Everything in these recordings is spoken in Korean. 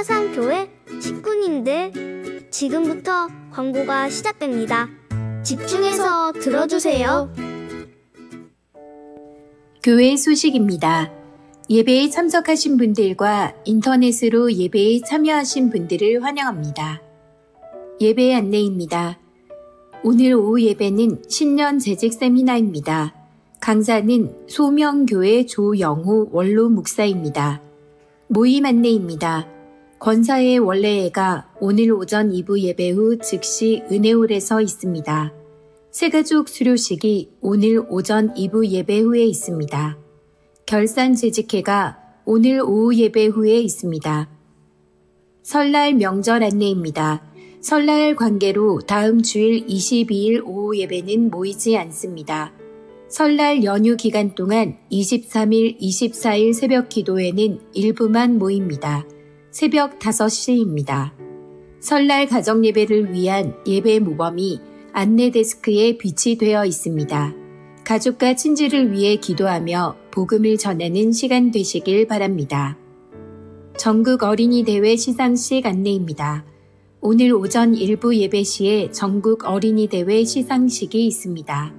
사상교회 식구님들, 지금부터 광고가 시작됩니다. 집중해서 들어주세요. 교회 소식입니다. 예배에 참석하신 분들과 인터넷으로 예배에 참여하신 분들을 환영합니다. 예배 안내입니다. 오늘 오후 예배는 신년 재직 세미나입니다. 강사는 소명교회 조영호 원로 목사입니다. 모임 안내입니다. 권사의 원래회가 오늘 오전 2부 예배 후 즉시 은혜홀에서 있습니다. 새가족 수료식이 오늘 오전 2부 예배 후에 있습니다. 결산 재직회가 오늘 오후 예배 후에 있습니다. 설날 명절 안내입니다. 설날 관계로 다음 주일 22일 오후 예배는 모이지 않습니다. 설날 연휴 기간 동안 23일, 24일 새벽 기도회는 일부만 모입니다. 새벽 5시입니다. 설날 가정 예배를 위한 예배 모범이 안내 데스크에 비치되어 있습니다. 가족과 친지를 위해 기도하며 복음을 전하는 시간 되시길 바랍니다. 전국 어린이 대회 시상식 안내입니다. 오늘 오전 1부 예배 시에 전국 어린이 대회 시상식이 있습니다.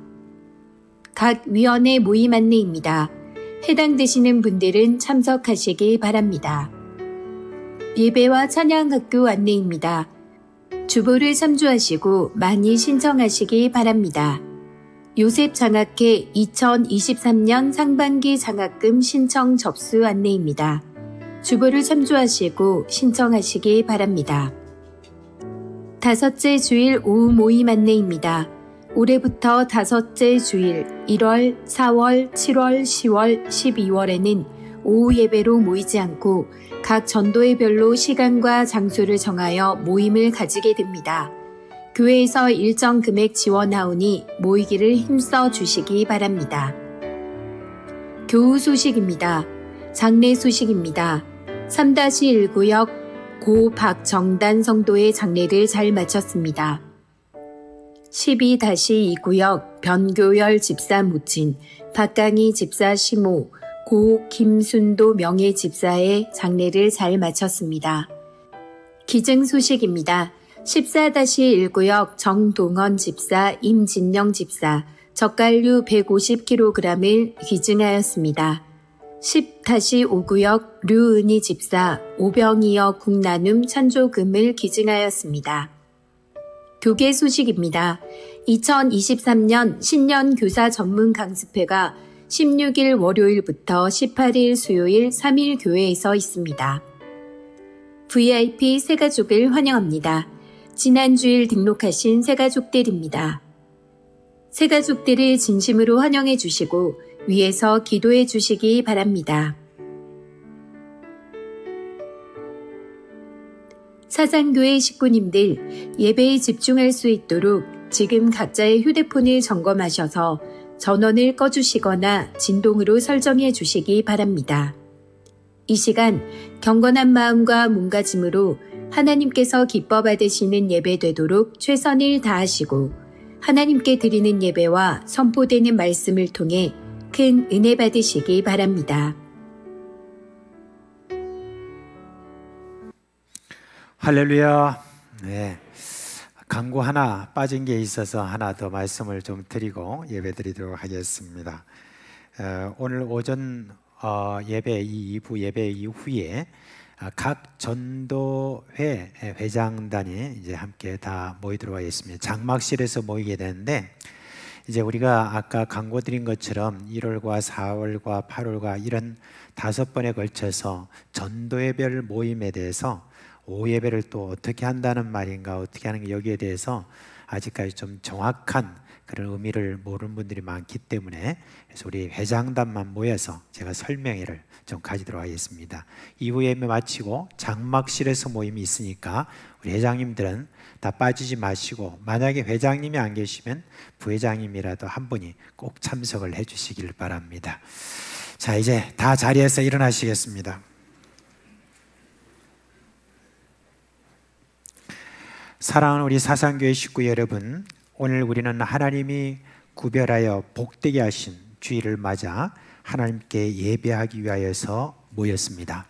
각 위원회 모임 안내입니다. 해당되시는 분들은 참석하시기 바랍니다. 예배와 찬양학교 안내입니다. 주보를 참조하시고 많이 신청하시기 바랍니다. 요셉 장학회 2023년 상반기 장학금 신청 접수 안내입니다. 주보를 참조하시고 신청하시기 바랍니다. 다섯째 주일 오후 모임 안내입니다. 올해부터 다섯째 주일 1월, 4월, 7월, 10월, 12월에는 오후 예배로 모이지 않고 각 전도회별로 시간과 장소를 정하여 모임을 가지게 됩니다. 교회에서 일정 금액 지원하오니 모이기를 힘써 주시기 바랍니다. 교우 소식입니다. 장례 소식입니다. 3-1구역 고 박정단 성도의 장례를 잘 마쳤습니다. 12-2구역 변교열 집사 모친, 박강희 집사 시모, 고 김순도 명예 집사의 장례를 잘 마쳤습니다. 기증 소식입니다. 14-1구역 정동원 집사, 임진영 집사, 젓갈류 150kg을 기증하였습니다. 10-5구역 류은희 집사, 오병이어 국나눔 찬조금을 기증하였습니다. 교계 소식입니다. 2023년 신년 교사 전문 강습회가 16일 월요일부터 18일 수요일 3일 교회에서 있습니다. VIP 새가족을 환영합니다. 지난 주일 등록하신 새가족들입니다. 새가족들을 진심으로 환영해 주시고 위에서 기도해 주시기 바랍니다. 사상교회 식구님들, 예배에 집중할 수 있도록 지금 각자의 휴대폰을 점검하셔서 전원을 꺼주시거나 진동으로 설정해 주시기 바랍니다. 이 시간 경건한 마음과 몸가짐으로 하나님께서 기뻐 받으시는 예배 되도록 최선을 다하시고 하나님께 드리는 예배와 선포되는 말씀을 통해 큰 은혜 받으시기 바랍니다. 할렐루야. 네. 광고 하나 빠진 게 있어서 하나 더 말씀을 좀 드리고 예배 드리도록 하겠습니다. 오늘 오전 예배 2부 예배 이후에 각 전도회 회장단이 이제 함께 다 모이도록 하겠습니다. 장막실에서 모이게 되는데 이제 우리가 아까 광고 드린 것처럼 1월과 4월과 8월과 이런 5번에 걸쳐서 전도회별 모임에 대해서 오후 예배를 또 어떻게 한다는 말인가, 어떻게 하는 게 여기에 대해서 아직까지 좀 정확한 그런 의미를 모르는 분들이 많기 때문에 그래서 우리 회장단만 모여서 제가 설명회를 좀 가지도록 하겠습니다. 이후 예배 마치고 장막실에서 모임이 있으니까 우리 회장님들은 다 빠지지 마시고 만약에 회장님이 안 계시면 부회장님이라도 한 분이 꼭 참석을 해 주시길 바랍니다. 자, 이제 다 자리에서 일어나시겠습니다. 사랑하는 우리 사상교회 식구 여러분, 오늘 우리는 하나님이 구별하여 복되게 하신 주일을 맞아 하나님께 예배하기 위하여서 모였습니다.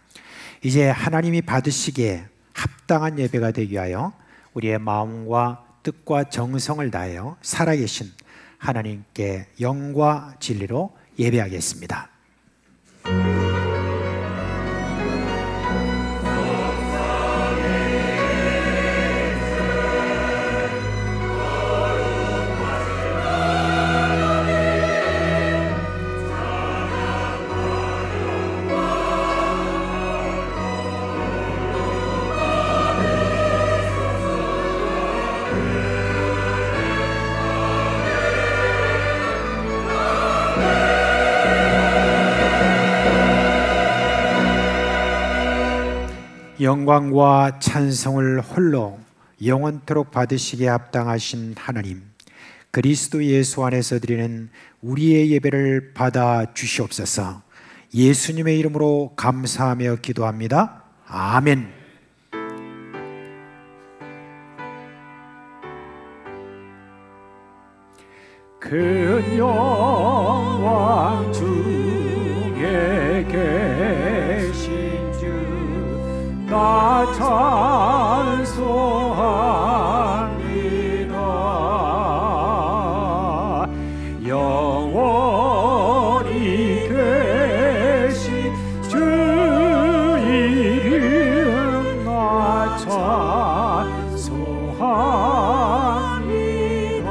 이제 하나님이 받으시기에 합당한 예배가 되기 위하여 우리의 마음과 뜻과 정성을 다하여 살아계신 하나님께 영과 진리로 예배하겠습니다. 영광과 찬송을 홀로 영원토록 받으시기에 합당하신 하나님, 그리스도 예수 안에서 드리는 우리의 예배를 받아 주시옵소서. 예수님의 이름으로 감사하며 기도합니다. 아멘. 큰 영광 중에 계신 나 찬송합니다. 영원히 계신 주 이름 나 찬송합니다.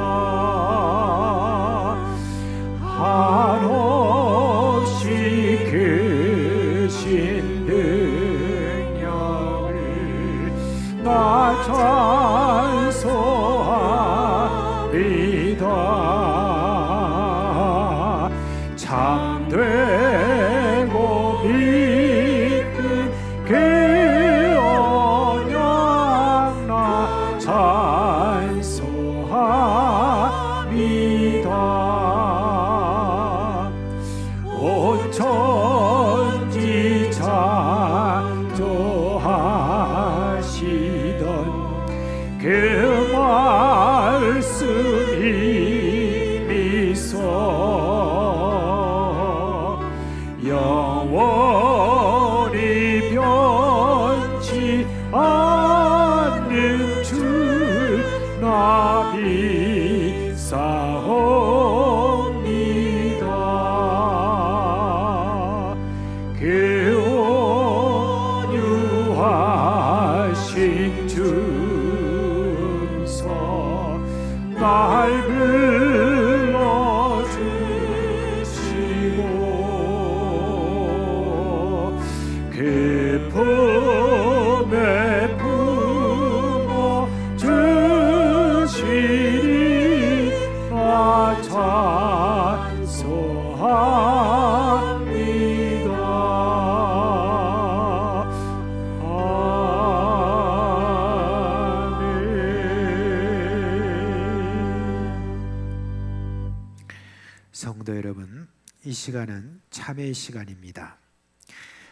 한없이 크신 나 찬송합니다. 참되고 믿는 그 언약 나 찬송합니다. 온 천지 창조하시던 그 말씀이 미소 영원히 변치 않는 줄 나 믿사옵니다. 그 온유하신 주서 날 불러주시고 그 품에 품어주시니 나 찬송합니다. 성도 여러분, 이 시간은 참회의 시간입니다.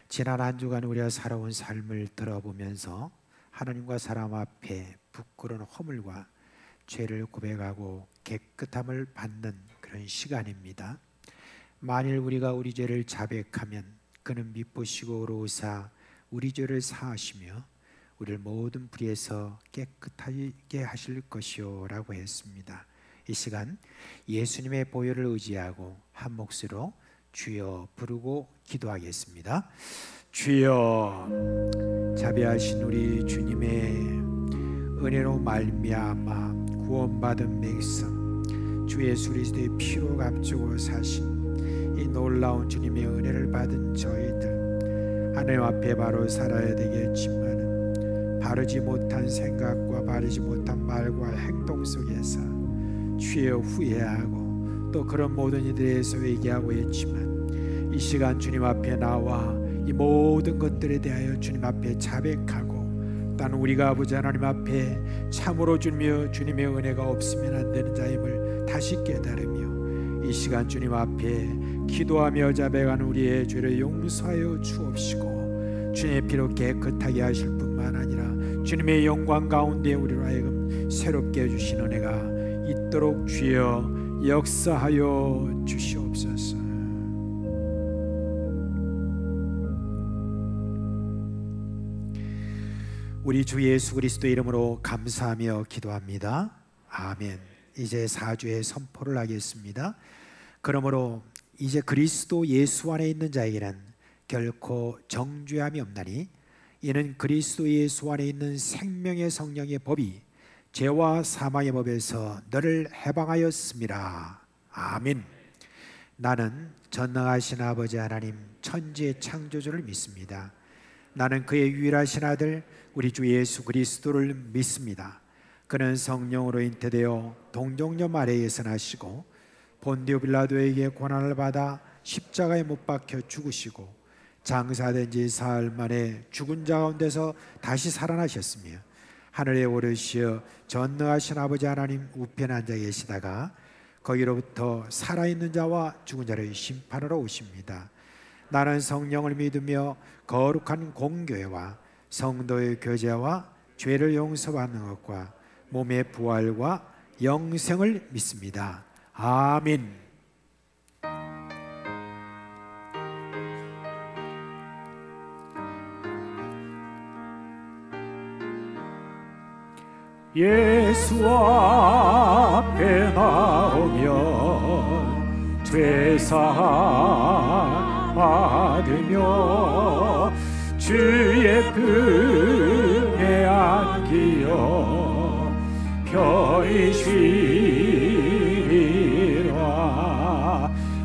지난 한 주간 우리가 살아온 삶을 돌아보면서 하나님과 사람 앞에 부끄러운 허물과 죄를 고백하고 깨끗함을 받는 그런 시간입니다. 만일 우리가 우리 죄를 자백하면 그는 미쁘시고 의로우사 우리 죄를 사하시며 우리를 모든 불의에서 깨끗하게 하실 것이요 라고 했습니다. 이 시간 예수님의 보혈을 의지하고 한 몫으로 주여 부르고 기도하겠습니다. 주여, 자비하신 우리 주님의 은혜로 말미암아 구원받은 백성 주 예수 그리스도의 피로 값주고 사신 이 놀라운 주님의 은혜를 받은 저희들 하나님 앞에 바로 살아야 되겠지만 바르지 못한 생각과 바르지 못한 말과 행동 속에서 주여 후회하고 또 그런 모든 이들에 대해서 회개하고 있지만 이 시간 주님 앞에 나와 이 모든 것들에 대하여 주님 앞에 자백하고 단 우리가 아버지 하나님 앞에 참으로 주님의 은혜가 없으면 안 되는 자임을 다시 깨달으며 이 시간 주님 앞에 기도하며 자백하는 우리의 죄를 용서하여 주옵시고 주님의 피로 깨끗하게 하실 뿐만 아니라 주님의 영광 가운데 우리로 하여금 새롭게 해주신 은혜가 있도록 주여 역사하여 주시옵소서. 우리 주 예수 그리스도의 이름으로 감사하며 기도합니다. 아멘. 이제 4주의 선포를 하겠습니다. 그러므로 이제 그리스도 예수 안에 있는 자에게는 결코 정죄함이 없나니 이는 그리스도 예수 안에 있는 생명의 성령의 법이 죄와 사망의 법에서 너를 해방하였습니다. 아멘. 나는 전능하신 아버지 하나님 천지의 창조주를 믿습니다. 나는 그의 유일하신 아들 우리 주 예수 그리스도를 믿습니다. 그는 성령으로 잉태되어 동정녀 마리아에서 나시고 본디오 빌라도에게 고난을 받아 십자가에 못 박혀 죽으시고 장사된 지 사흘 만에 죽은 자 가운데서 다시 살아나셨으며 하늘에 오르시어 전능하신 아버지 하나님 우편에 앉아 계시다가 거기로부터 살아있는 자와 죽은 자를 심판하러 오십니다. 나는 성령을 믿으며 거룩한 공교회와 성도의 교제와 죄를 용서받는 것과 몸의 부활과 영생을 믿습니다. 아멘. 예수 앞에 나오면 죄사함 받으며 주의 품에 안기어 편히 쉬리라.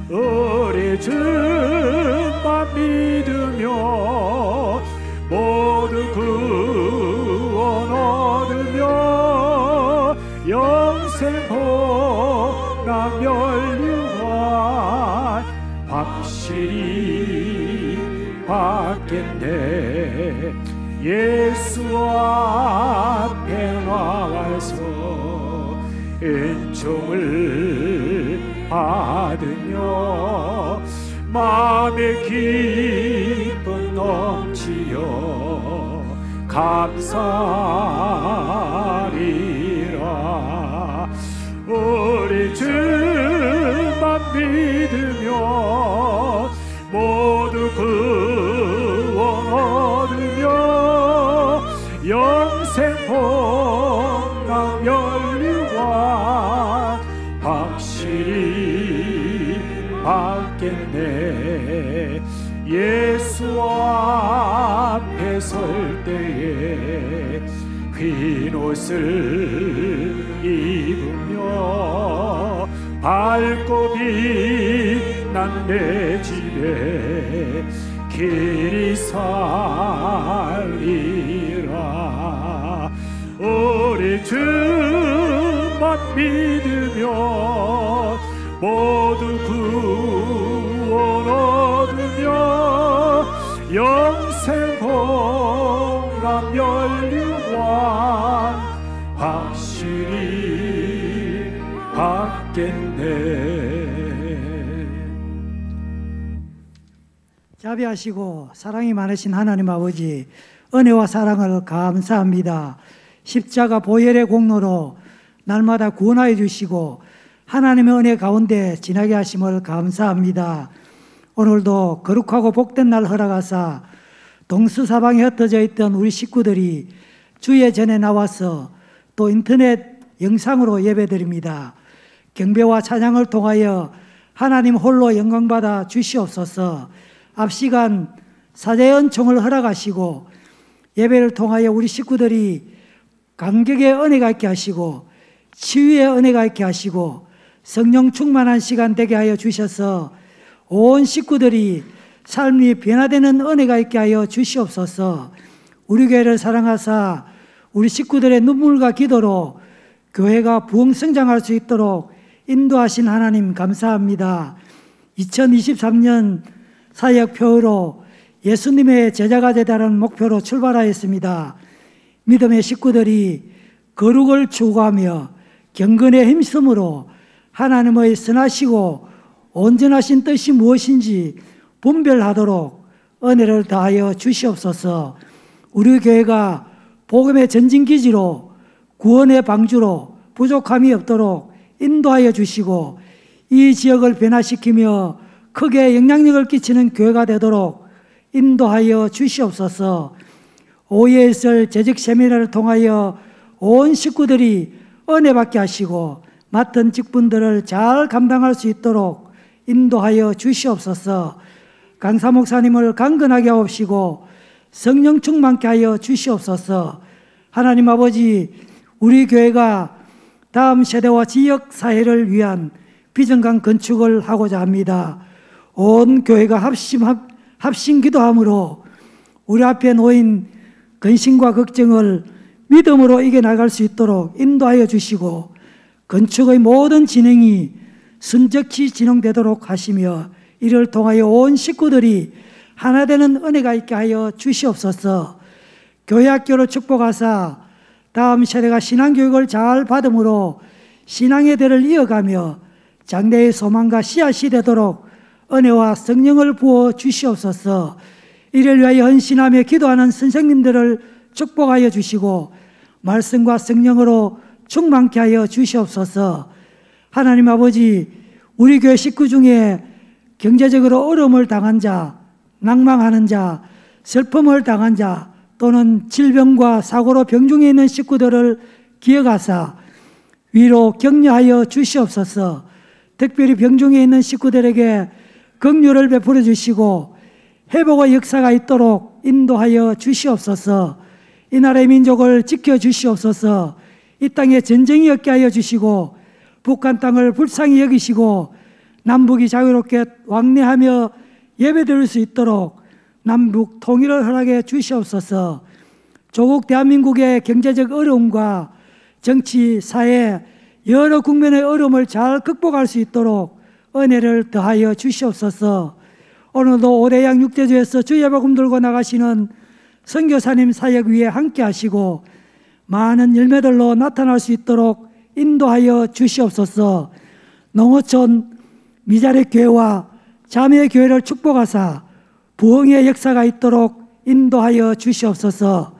우리 주만 믿으며 모두 구원 얻으며 영생 복락 멸류관 확실히 받겠네. 예수 앞에 나와서 은총을 받으며 마음의 기쁨 넘치어 감사하리라. 우리 주만 믿으며 모두 구원 얻으며 영생 복락 멸류관 확실히 받겠네. 예수 앞에 설 때에 흰 옷을 입으며 밝고 빛난 내 집에 길이 살리라. 우리 주만 믿으며 모두 구원 얻으며 영생 복락 멸류관 확실히 받겠네. 자비하시고 사랑이 많으신 하나님 아버지, 은혜와 사랑을 감사합니다. 십자가 보혈의 공로로 날마다 구원하여 주시고 하나님의 은혜 가운데 지나게 하심을 감사합니다. 오늘도 거룩하고 복된 날 허락하사 동서사방에 흩어져 있던 우리 식구들이 주의 전에 나와서 또 인터넷 영상으로 예배드립니다. 경배와 찬양을 통하여 하나님 홀로 영광받아 주시옵소서. 앞 시간 사제의 은총을 허락하시고 예배를 통하여 우리 식구들이 감격의 은혜가 있게 하시고 치유의 은혜가 있게 하시고 성령 충만한 시간 되게 하여 주셔서 온 식구들이 삶이 변화되는 은혜가 있게 하여 주시옵소서. 우리 교회를 사랑하사 우리 식구들의 눈물과 기도로 교회가 부흥성장할 수 있도록 인도하신 하나님 감사합니다. 2023년 사역표로 예수님의 제자가 되다는 목표로 출발하였습니다. 믿음의 식구들이 거룩을 추구하며 경건에 힘쓰므로 하나님의 선하시고 온전하신 뜻이 무엇인지 분별하도록 은혜를 다하여 주시옵소서. 우리 교회가 복음의 전진기지로 구원의 방주로 부족함이 없도록 인도하여 주시고 이 지역을 변화시키며 크게 영향력을 끼치는 교회가 되도록 인도하여 주시옵소서. 오후에 있을 재직 세미나를 통하여 온 식구들이 은혜 받게 하시고 맡은 직분들을 잘 감당할 수 있도록 인도하여 주시옵소서. 강사 목사님을 강건하게 하옵시고 성령 충만케 하여 주시옵소서. 하나님 아버지, 우리 교회가 다음 세대와 지역 사회를 위한 비전강 건축을 하고자 합니다. 온 교회가 합심 기도함으로 우리 앞에 놓인 근심과 걱정을 믿음으로 이겨나갈 수 있도록 인도하여 주시고 건축의 모든 진행이 순적히 진행되도록 하시며 이를 통하여 온 식구들이 하나 되는 은혜가 있게 하여 주시옵소서. 교회 학교를 축복하사 다음 세대가 신앙교육을 잘 받음으로 신앙의 대를 이어가며 장래의 소망과 씨앗이 되도록 은혜와 성령을 부어 주시옵소서. 이를 위하여 헌신하며 기도하는 선생님들을 축복하여 주시고 말씀과 성령으로 충만케 하여 주시옵소서. 하나님 아버지, 우리 교회 식구 중에 경제적으로 어려움을 당한 자, 낭망하는 자, 슬픔을 당한 자 또는 질병과 사고로 병중에 있는 식구들을 기억하사 위로 격려하여 주시옵소서. 특별히 병중에 있는 식구들에게 긍휼을 베풀어 주시고 회복의 역사가 있도록 인도하여 주시옵소서. 이 나라의 민족을 지켜 주시옵소서. 이 땅에 전쟁이 없게 하여 주시고 북한 땅을 불쌍히 여기시고 남북이 자유롭게 왕래하며 예배드릴 수 있도록 남북 통일을 허락해 주시옵소서. 조국 대한민국의 경제적 어려움과 정치, 사회 여러 국면의 어려움을 잘 극복할 수 있도록 은혜를 더하여 주시옵소서. 오늘도 오대양 육제주에서 주의 복음 들고 나가시는 선교사님 사역 위에 함께 하시고 많은 열매들로 나타날 수 있도록 인도하여 주시옵소서. 농어촌 미자립 교회와 자매 교회를 축복하사 부흥의 역사가 있도록 인도하여 주시옵소서.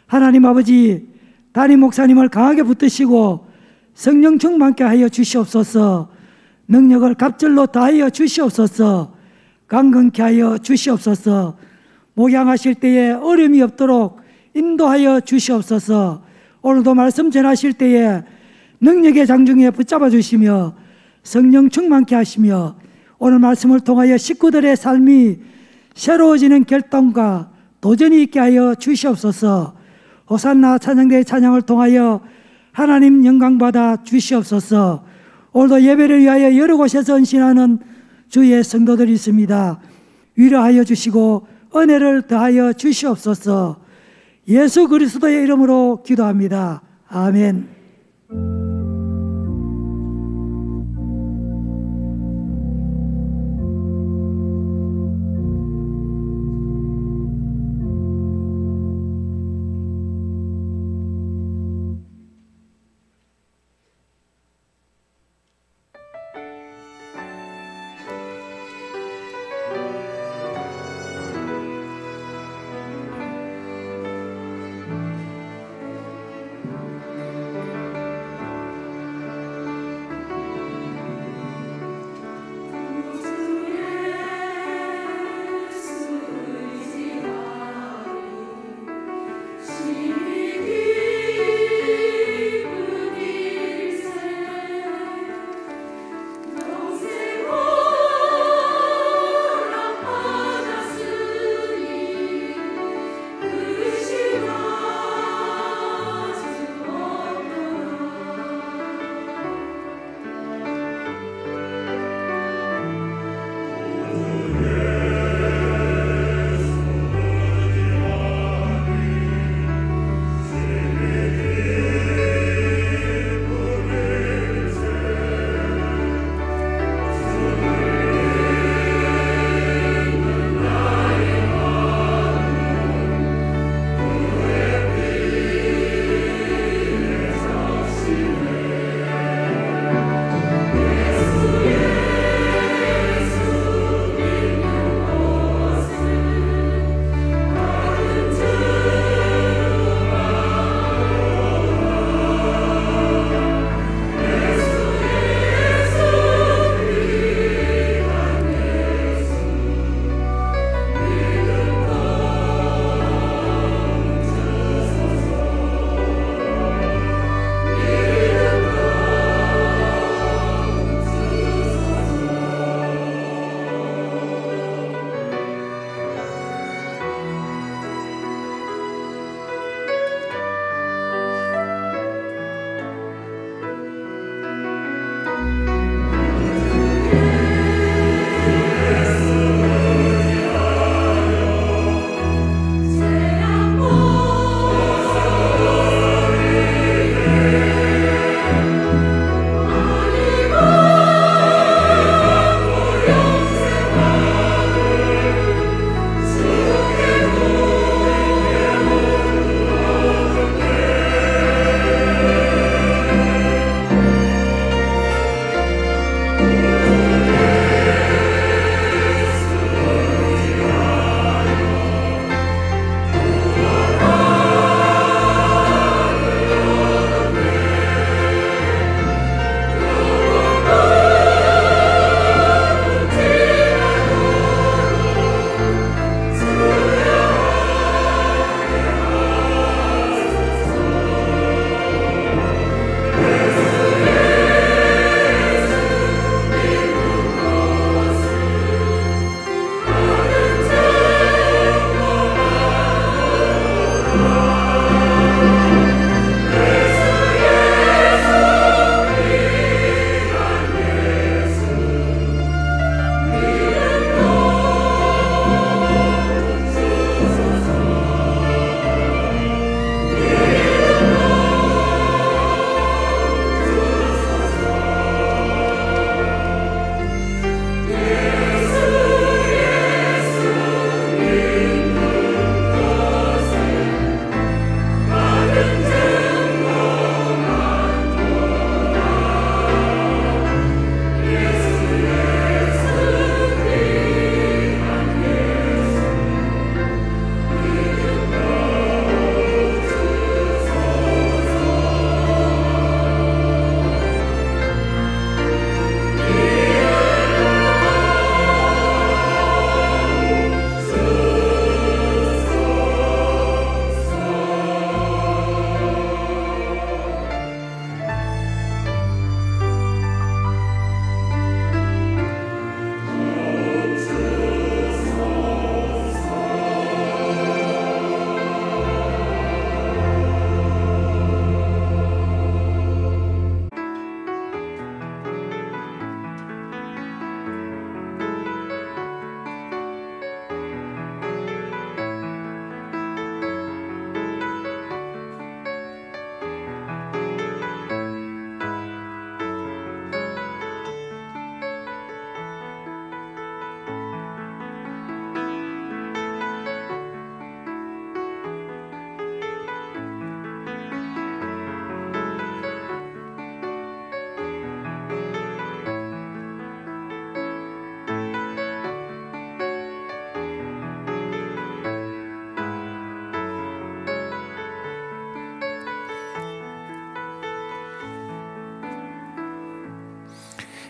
하나님 아버지, 담임 목사님을 강하게 붙드시고 성령 충만케 하여 주시옵소서. 능력을 갑절로 다하여 주시옵소서. 강건케 하여 주시옵소서. 목양하실 때에 어려움이 없도록 인도하여 주시옵소서. 오늘도 말씀 전하실 때에 능력의 장중에 붙잡아 주시며 성령 충만케 하시며 오늘 말씀을 통하여 식구들의 삶이 새로워지는 결단과 도전이 있게 하여 주시옵소서. 호산나 찬양대의 찬양을 통하여 하나님 영광받아 주시옵소서. 오늘도 예배를 위하여 여러 곳에서 헌신하는 주의 성도들이 있습니다. 위로하여 주시고 은혜를 더하여 주시옵소서. 예수 그리스도의 이름으로 기도합니다. 아멘.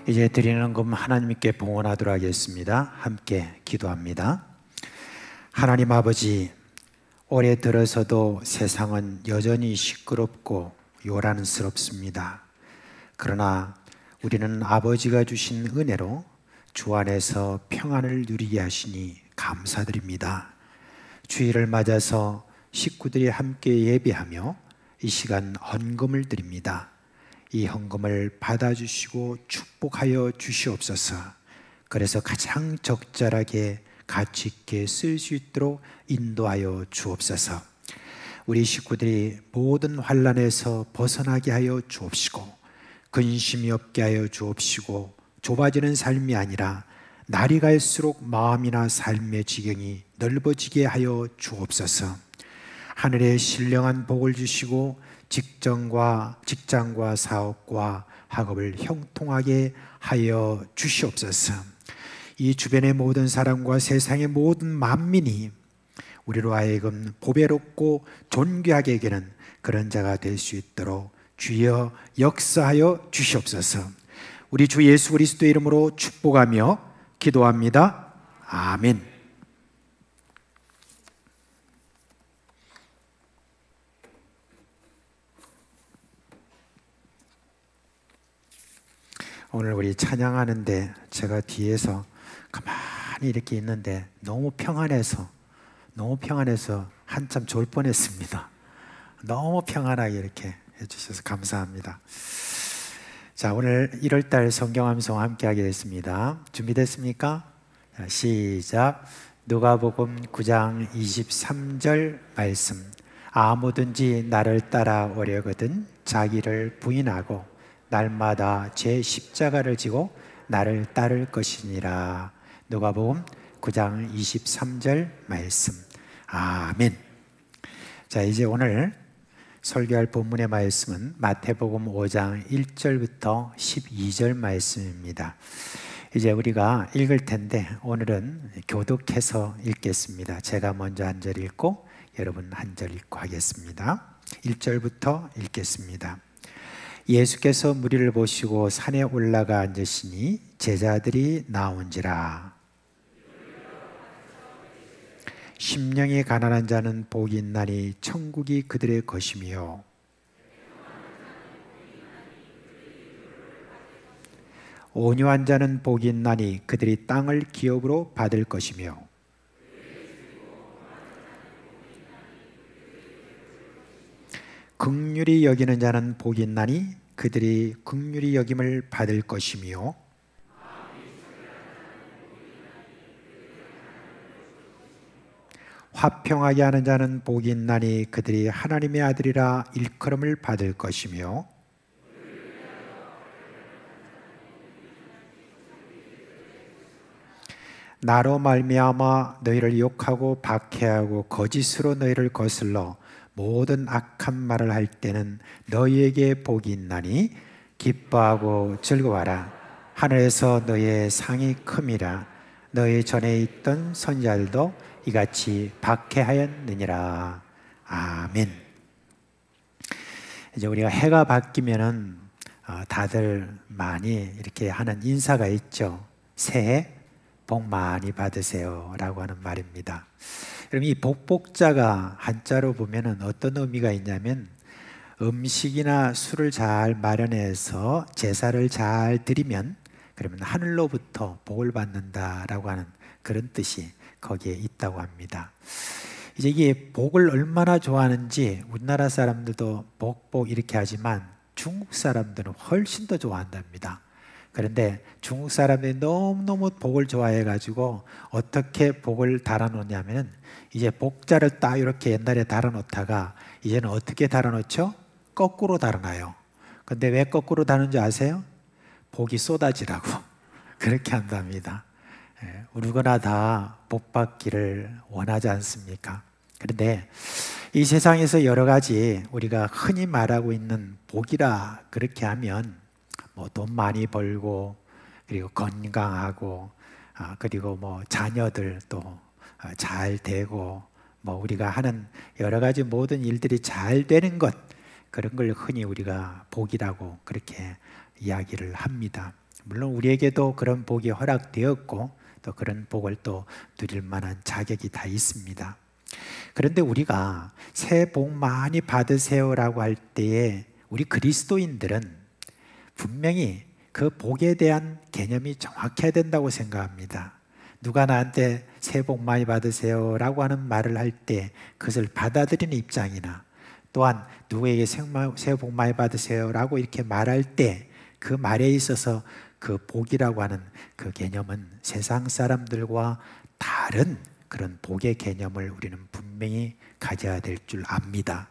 이제 드리는 금 하나님께 봉헌하도록 하겠습니다. 함께 기도합니다. 하나님 아버지, 올해 들어서도 세상은 여전히 시끄럽고 요란스럽습니다. 그러나 우리는 아버지가 주신 은혜로 주 안에서 평안을 누리게 하시니 감사드립니다. 주일을 맞아서 식구들이 함께 예배하며 이 시간 헌금을 드립니다. 이 헌금을 받아주시고 축복하여 주시옵소서. 그래서 가장 적절하게 가치 있게 쓸 수 있도록 인도하여 주옵소서. 우리 식구들이 모든 환난에서 벗어나게 하여 주옵시고 근심이 없게 하여 주옵시고 좁아지는 삶이 아니라 날이 갈수록 마음이나 삶의 지경이 넓어지게 하여 주옵소서. 하늘의 신령한 복을 주시고 직장과 사업과 학업을 형통하게 하여 주시옵소서. 이 주변의 모든 사람과 세상의 모든 만민이 우리로 하여금 보배롭고 존귀하게 여기는 그런 자가 될 수 있도록 주여 역사하여 주시옵소서. 우리 주 예수 그리스도의 이름으로 축복하며 기도합니다. 아멘. 오늘 우리 찬양하는데 제가 뒤에서 가만히 이렇게 있는데 너무 평안해서 한참 졸 뻔했습니다. 너무 평안하게 이렇게 해주셔서 감사합니다. 자, 오늘 1월달 성경암송 함께 하게 됐습니다. 준비됐습니까? 자, 시작. 누가복음 9장 23절 말씀. 아무든지 나를 따라오려거든 자기를 부인하고 날마다 제 십자가를 지고 나를 따를 것이니라. 누가복음 9장 23절 말씀. 아멘. 자, 이제 오늘 설교할 본문의 말씀은 마태복음 5장 1절부터 12절 말씀입니다. 이제 우리가 읽을 텐데 오늘은 교독해서 읽겠습니다. 제가 먼저 한 절 읽고 여러분 한 절 읽고 하겠습니다. 1절부터 읽겠습니다. 예수께서 무리를 보시고 산에 올라가 앉으시니 제자들이 나온지라. 심령이 가난한 자는 복이 있나니 천국이 그들의 것이며 온유한 자는 복이 있나니 그들이 땅을 기업으로 받을 것이며 긍휼히 여기는 자는 복이 있나니 그들이 긍휼히 여김을 받을 것이며 화평하게 하는 자는 복이 있나니 그들이 하나님의 아들이라 일컬음을 받을 것이며 나로 말미암아 너희를 욕하고 박해하고 거짓으로 너희를 거슬러 모든 악한 말을 할 때는 너희에게 복이 있나니 기뻐하고 즐거워하라. 하늘에서 너희의 상이 큼이라. 너희 전에 있던 선지자들도 이같이 박해하였느니라. 아멘. 이제 우리가 해가 바뀌면은 다들 많이 이렇게 하는 인사가 있죠. 새해 복 많이 받으세요라고 하는 말입니다. 그럼 이 복복자가 한자로 보면은 어떤 의미가 있냐면 음식이나 술을 잘 마련해서 제사를 잘 드리면 그러면 하늘로부터 복을 받는다라고 하는 그런 뜻이 거기에 있다고 합니다. 이제 이게 복을 얼마나 좋아하는지 우리나라 사람들도 복 이렇게 하지만 중국 사람들은 훨씬 더 좋아한답니다. 그런데 중국 사람들이 너무너무 복을 좋아해가지고 어떻게 복을 달아놓냐면 이제 복자를 딱 이렇게 옛날에 달아놓다가 이제는 어떻게 달아놓죠? 거꾸로 달아놔요. 근데 왜 거꾸로 다는지 아세요? 복이 쏟아지라고 그렇게 한답니다. 누구나 다 복 받기를 원하지 않습니까? 그런데 이 세상에서 여러 가지 우리가 흔히 말하고 있는 복이라 그렇게 하면 뭐 돈 많이 벌고 그리고 건강하고 그리고 뭐 자녀들 또 잘 되고 뭐 우리가 하는 여러 가지 모든 일들이 잘 되는 것, 그런 걸 흔히 우리가 복이라고 그렇게 이야기를 합니다. 물론 우리에게도 그런 복이 허락되었고 또 그런 복을 또 누릴 만한 자격이 다 있습니다. 그런데 우리가 새해 복 많이 받으세요라고 할 때에 우리 그리스도인들은 분명히 그 복에 대한 개념이 정확해야 된다고 생각합니다. 누가 나한테 새해 복 많이 받으세요라고 하는 말을 할 때 그것을 받아들이는 입장이나 또한 누구에게 새해 복 많이 받으세요라고 이렇게 말할 때 그 말에 있어서 그 복이라고 하는 그 개념은 세상 사람들과 다른 그런 복의 개념을 우리는 분명히 가져야 될 줄 압니다.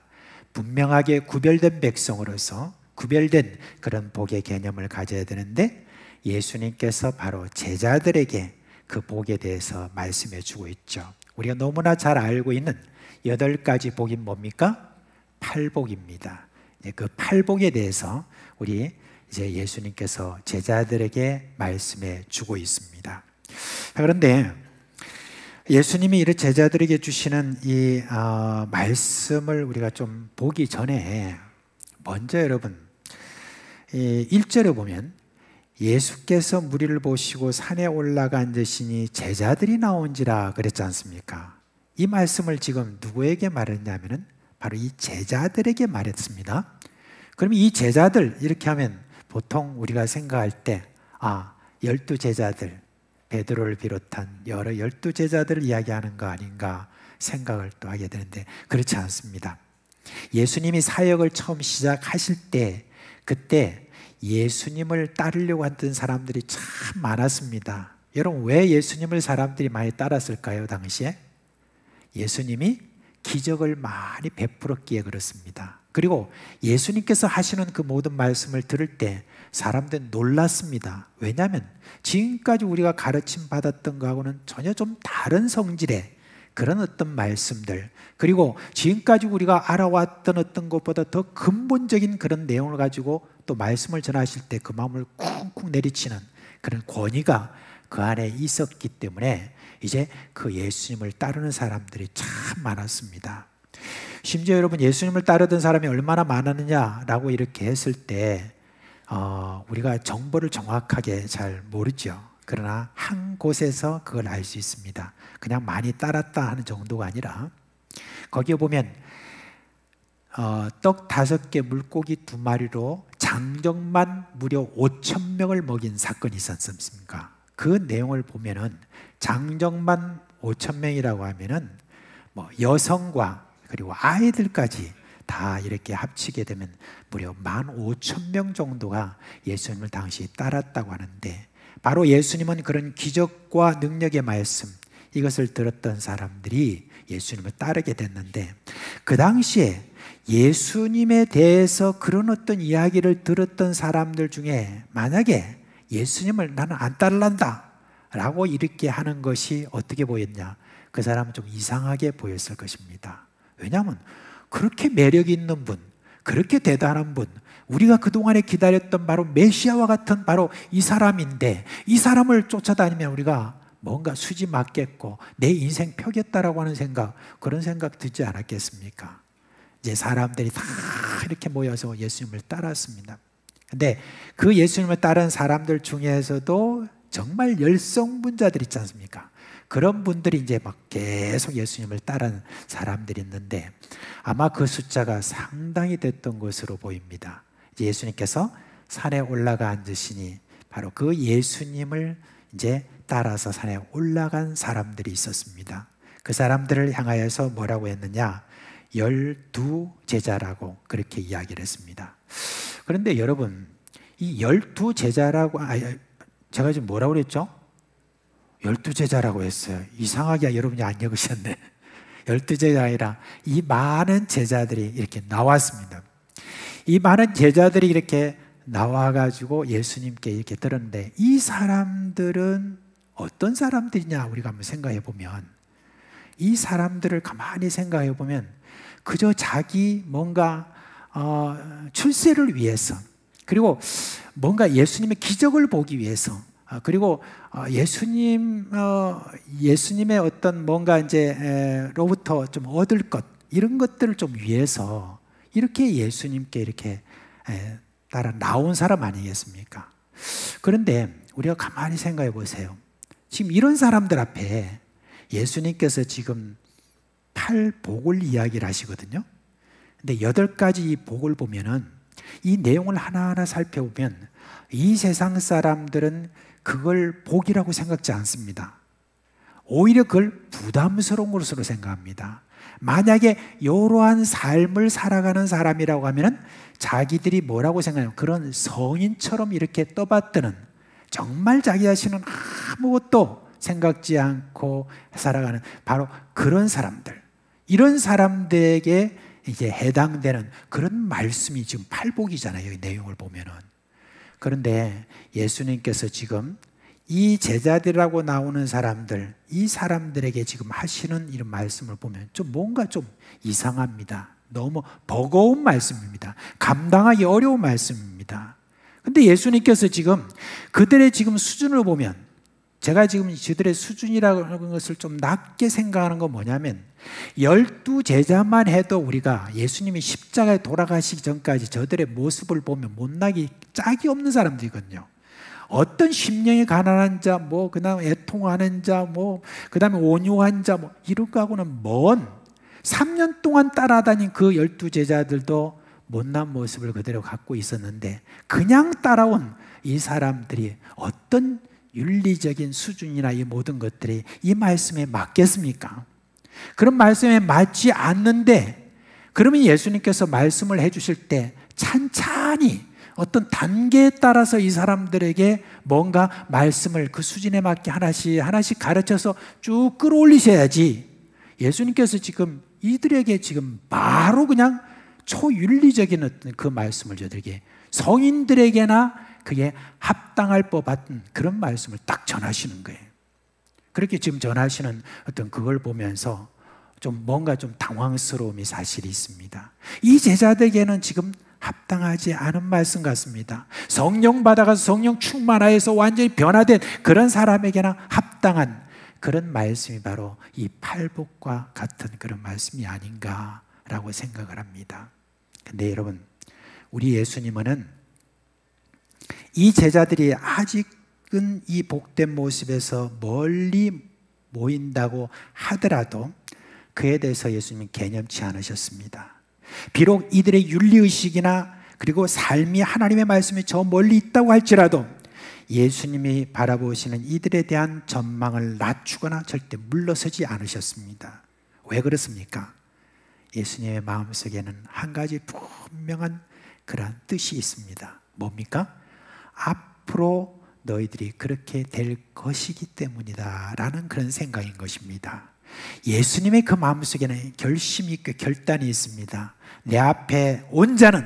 분명하게 구별된 백성으로서 구별된 그런 복의 개념을 가져야 되는데 예수님께서 바로 제자들에게 그 복에 대해서 말씀해 주고 있죠. 우리가 너무나 잘 알고 있는 8가지 복이 뭡니까? 팔복입니다. 그 팔복에 대해서 우리 이제 예수님께서 제자들에게 말씀해 주고 있습니다. 그런데 예수님이 이런 제자들에게 주시는 이 말씀을 우리가 좀 보기 전에 먼저 여러분 1절에 보면 예수께서 무리를 보시고 산에 올라가 앉으시니 제자들이 나온지라 그랬지 않습니까? 이 말씀을 지금 누구에게 말했냐면은 바로 이 제자들에게 말했습니다. 그럼 이 제자들 이렇게 하면 보통 우리가 생각할 때 12제자들 베드로를 비롯한 여러 12제자들을 이야기하는 거 아닌가 생각을 또 하게 되는데 그렇지 않습니다. 예수님이 사역을 처음 시작하실 때 그때 예수님을 따르려고 했던 사람들이 참 많았습니다. 여러분 왜 예수님을 사람들이 많이 따랐을까요? 당시에 예수님이 기적을 많이 베풀었기에 그렇습니다. 그리고 예수님께서 하시는 그 모든 말씀을 들을 때 사람들은 놀랐습니다. 왜냐하면 지금까지 우리가 가르침 받았던 것하고는 전혀 좀 다른 성질의 그런 어떤 말씀들, 그리고 지금까지 우리가 알아왔던 어떤 것보다 더 근본적인 그런 내용을 가지고 또 말씀을 전하실 때 그 마음을 쿵쿵 내리치는 그런 권위가 그 안에 있었기 때문에 이제 그 예수님을 따르는 사람들이 참 많았습니다. 심지어 여러분 예수님을 따르던 사람이 얼마나 많았느냐라고 이렇게 했을 때 우리가 정보를 정확하게 잘 모르죠. 그러나 한 곳에서 그걸 알 수 있습니다. 그냥 많이 따랐다 하는 정도가 아니라 거기에 보면 떡 5개 물고기 2마리로 장정만 무려 5,000명을 먹인 사건이 있었지 않습니까? 그 내용을 보면은 장정만 5,000명이라고 하면은 뭐 여성과 그리고 아이들까지 다 이렇게 합치게 되면 무려 15,000명 정도가 예수님을 당시 따랐다고 하는데 바로 예수님은 그런 기적과 능력의 말씀 이것을 들었던 사람들이 예수님을 따르게 됐는데 그 당시에 예수님에 대해서 그런 어떤 이야기를 들었던 사람들 중에 만약에 예수님을 나는 안 따르란다 라고 이렇게 하는 것이 어떻게 보였냐? 그 사람은 좀 이상하게 보였을 것입니다. 왜냐하면 그렇게 매력 있는 분, 그렇게 대단한 분, 우리가 그동안에 기다렸던 바로 메시아와 같은 바로 이 사람인데 이 사람을 쫓아다니면 우리가 뭔가 수지 맞겠고 내 인생 펴겠다라고 하는 생각, 그런 생각 듣지 않았겠습니까? 이제 사람들이 다 이렇게 모여서 예수님을 따랐습니다. 근데 그 예수님을 따른 사람들 중에서도 정말 열성분자들 있지 않습니까? 그런 분들이 이제 막 계속 예수님을 따르는 사람들이 있는데 아마 그 숫자가 상당히 됐던 것으로 보입니다. 이제 예수님께서 산에 올라가 앉으시니 바로 그 예수님을 이제 따라서 산에 올라간 사람들이 있었습니다. 그 사람들을 향하여서 뭐라고 했느냐? 12제자라고 그렇게 이야기를 했습니다. 그런데 여러분 이 12제자라고 제가 지금 뭐라고 그랬죠? 12제자라고 했어요. 이상하게 여러분이 안 읽으셨네. 12제자가 아니라 이 많은 제자들이 이렇게 나왔습니다. 이 많은 제자들이 이렇게 나와가지고 예수님께 이렇게 들었는데 이 사람들은 어떤 사람들이냐 우리가 한번 생각해 보면 이 사람들을 가만히 생각해 보면 그저 자기 뭔가 출세를 위해서 그리고 뭔가 예수님의 기적을 보기 위해서 그리고 예수님의 어떤 뭔가 이제 로부터 좀 얻을 것 이런 것들을 좀 위해서 이렇게 예수님께 이렇게 따라 나온 사람 아니겠습니까? 그런데 우리가 가만히 생각해 보세요. 지금 이런 사람들 앞에 예수님께서 지금 8복을 이야기를 하시거든요. 근데 8가지 이 복을 보면은 이 내용을 하나하나 살펴보면 이 세상 사람들은 그걸 복이라고 생각지 않습니다. 오히려 그걸 부담스러운 것으로 생각합니다. 만약에 이러한 삶을 살아가는 사람이라고 하면은 자기들이 뭐라고 생각해요? 그런 성인처럼 이렇게 떠받드는, 정말 자기 자신은 아무것도 생각지 않고 살아가는 바로 그런 사람들, 이런 사람들에게 이제 해당되는 그런 말씀이 지금 팔복이잖아요, 이 내용을 보면은. 그런데 예수님께서 지금 이 제자들이라고 나오는 사람들, 이 사람들에게 지금 하시는 이런 말씀을 보면 좀 뭔가 좀 이상합니다. 너무 버거운 말씀입니다. 감당하기 어려운 말씀입니다. 근데 예수님께서 지금 그들의 지금 수준을 보면, 제가 지금 저들의 수준이라는 것을 좀 낮게 생각하는 건 뭐냐면 12제자만 해도 우리가 예수님이 십자가에 돌아가시기 전까지 저들의 모습을 보면 못나기 짝이 없는 사람들이거든요. 어떤 심령이 가난한 자, 그 다음에 애통하는 자, 그 다음에 온유한 자, 이런 거하고는 먼 3년 동안 따라다닌 그 12제자들도 못난 모습을 그대로 갖고 있었는데 그냥 따라온 이 사람들이 어떤 윤리적인 수준이나 이 모든 것들이 이 말씀에 맞겠습니까? 그런 말씀에 맞지 않는데, 그러면 예수님께서 말씀을 해주실 때 찬찬히 어떤 단계에 따라서 이 사람들에게 뭔가 말씀을 그 수준에 맞게 하나씩 가르쳐서 쭉 끌어올리셔야지, 예수님께서 지금 이들에게 지금 바로 그냥 초윤리적인 어떤 그 말씀을 저들에게, 성인들에게나 그게 합당할 법한 그런 말씀을 딱 전하시는 거예요. 그렇게 지금 전하시는 어떤 그걸 보면서 좀 뭔가 좀 당황스러움이 사실이 있습니다. 이 제자들에게는 지금 합당하지 않은 말씀 같습니다. 성령 받아가서 성령 충만하여서 완전히 변화된 그런 사람에게나 합당한 그런 말씀이 바로 이 팔복과 같은 그런 말씀이 아닌가라고 생각을 합니다. 근데 여러분, 우리 예수님은 이 제자들이 아직은 이 복된 모습에서 멀리 모인다고 하더라도 그에 대해서 예수님은 개념치 않으셨습니다. 비록 이들의 윤리의식이나 그리고 삶이 하나님의 말씀에 저 멀리 있다고 할지라도 예수님이 바라보시는 이들에 대한 전망을 낮추거나 절대 물러서지 않으셨습니다. 왜 그렇습니까? 예수님의 마음속에는 한 가지 분명한 그러한 뜻이 있습니다. 뭡니까? 앞으로 너희들이 그렇게 될 것이기 때문이다 라는 그런 생각인 것입니다. 예수님의 그 마음속에는 결심이 있고 결단이 있습니다. 내 앞에 온 자는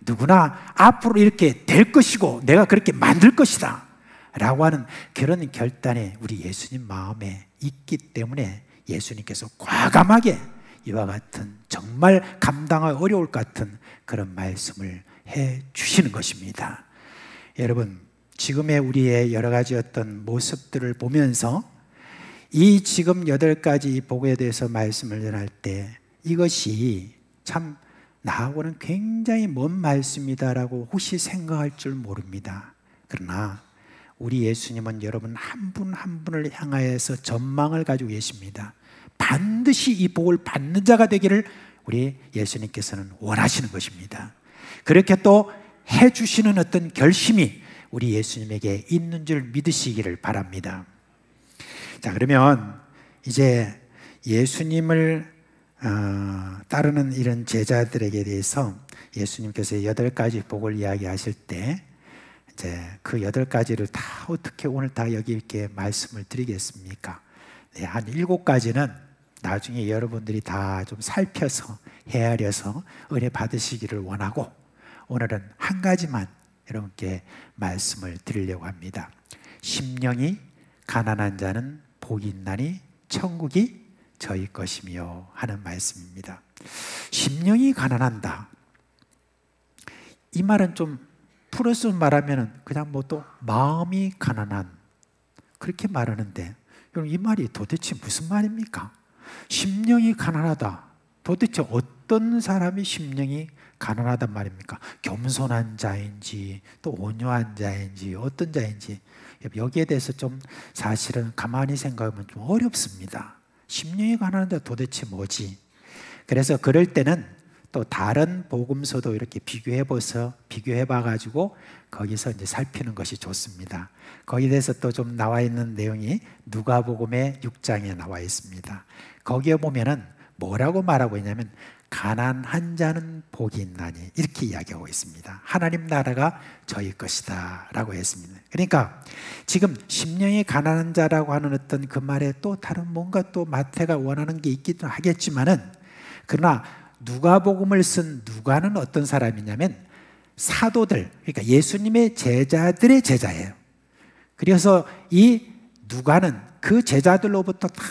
누구나 앞으로 이렇게 될 것이고 내가 그렇게 만들 것이다 라고 하는 그런 결단이 우리 예수님 마음에 있기 때문에 예수님께서 과감하게 이와 같은 정말 감당하기 어려울 것 같은 그런 말씀을 해 주시는 것입니다. 여러분, 지금의 우리의 여러 가지 어떤 모습들을 보면서 이 지금 8가지 복에 대해서 말씀을 전할 때 이것이 참 나하고는 굉장히 먼 말씀이다라고 혹시 생각할 줄 모릅니다. 그러나 우리 예수님은 여러분 한 분 한 분을 향하여서 전망을 가지고 계십니다. 반드시 이 복을 받는 자가 되기를 우리 예수님께서는 원하시는 것입니다. 그렇게 또 해주시는 어떤 결심이 우리 예수님에게 있는 줄 믿으시기를 바랍니다. 자, 그러면 이제 예수님을 따르는 이런 제자들에게 대해서 예수님께서 8가지 복을 이야기하실 때 이제 그 8가지를 다 어떻게 오늘 다 여기 이렇게 말씀을 드리겠습니까? 네, 한 7가지는 나중에 여러분들이 다 좀 살펴서 헤아려서 은혜 받으시기를 원하고 오늘은 한 가지만 여러분께 말씀을 드리려고 합니다. 심령이 가난한 자는 복이 있나니 천국이 저희 것이며 하는 말씀입니다. 심령이 가난한다. 이 말은 좀 풀어서 말하면 그냥 또 마음이 가난한 그렇게 말하는데 여러분 이 말이 도대체 무슨 말입니까? 심령이 가난하다. 도대체 어떤 사람이 심령이 가난하단 말입니까? 겸손한 자인지 또 온유한 자인지 어떤 자인지 여기에 대해서 좀 사실은 가만히 생각하면 좀 어렵습니다. 심령이 가난한 자 도대체 뭐지? 그래서 그럴 때는 또 다른 복음서도 이렇게 비교해 봐 가지고 거기서 이제 살피는 것이 좋습니다. 거기에 대해서 또 좀 나와 있는 내용이 누가복음의 6장에 나와 있습니다. 거기에 보면은 뭐라고 말하고 있냐면 가난한 자는 복이 있나니 이렇게 이야기하고 있습니다. 하나님 나라가 저희 것이다 라고 했습니다. 그러니까 지금 심령이 가난한 자라고 하는 어떤 그 말에 또 다른 뭔가 또 마태가 원하는 게 있기도 하겠지만은, 그러나 누가복음을 쓴 누가는 어떤 사람이냐면 사도들, 그러니까 예수님의 제자들의 제자예요. 그래서 이 누가는 그 제자들로부터 다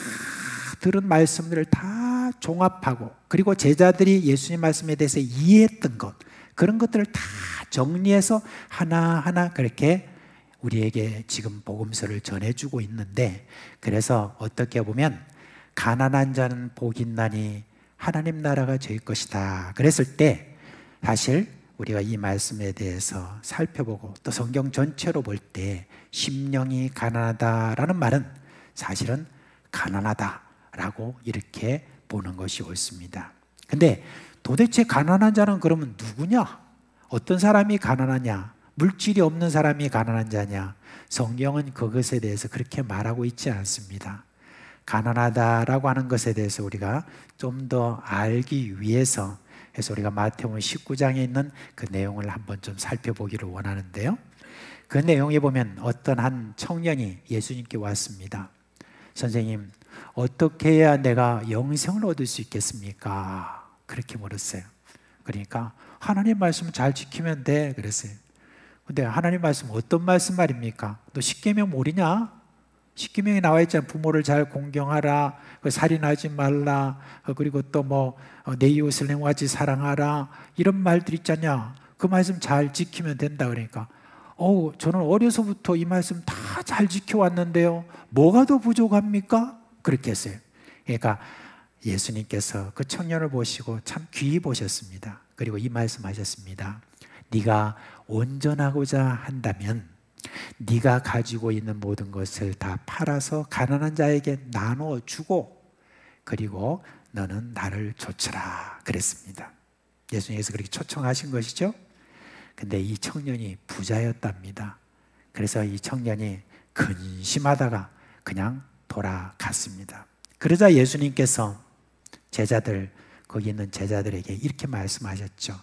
들은 말씀들을 다 종합하고, 그리고 제자들이 예수님 말씀에 대해서 이해했던 것, 그런 것들을 다 정리해서 하나하나 그렇게 우리에게 지금 복음서를 전해주고 있는데, 그래서 어떻게 보면 가난한 자는 복이 있나니 하나님 나라가 저희 것이다 그랬을 때, 사실 우리가 이 말씀에 대해서 살펴보고 또 성경 전체로 볼 때 심령이 가난하다라는 말은 사실은 가난하다라고 이렇게 보는 것이 옳습니다. 근데 도대체 가난한 자는 그러면 누구냐? 어떤 사람이 가난하냐? 물질이 없는 사람이 가난한 자냐? 성경은 그것에 대해서 그렇게 말하고 있지 않습니다. 가난하다라고 하는 것에 대해서 우리가 좀 더 알기 위해서 해서 우리가 마태복음 19장에 있는 그 내용을 한번 좀 살펴보기를 원하는데요. 그 내용에 보면 어떤 한 청년이 예수님께 왔습니다. 선생님, 어떻게 해야 내가 영생을 얻을 수 있겠습니까? 그렇게 물었어요. 그러니까 하나님 말씀 잘 지키면 돼 그랬어요. 근데 하나님 말씀 어떤 말씀 말입니까? 너 십계명 모르냐? 십계명에 나와 있잖아. 부모를 잘 공경하라, 살인하지 말라, 그리고 또 내 이웃을 내 같이 사랑하라, 이런 말들 있잖냐. 그 말씀 잘 지키면 된다. 그러니까 저는 어려서부터 이 말씀 다 잘 지켜왔는데요, 뭐가 더 부족합니까? 그렇게 했어요. 그러니까 예수님께서 그 청년을 보시고 참 귀히 보셨습니다. 그리고 이 말씀하셨습니다. 네가 온전하고자 한다면 네가 가지고 있는 모든 것을 다 팔아서 가난한 자에게 나눠주고, 그리고 너는 나를 좇으라 그랬습니다. 예수님께서 그렇게 초청하신 것이죠. 근데 이 청년이 부자였답니다. 그래서 이 청년이 근심하다가 그냥 돌아갔습니다. 그러자 예수님께서 거기 있는 제자들에게 이렇게 말씀하셨죠.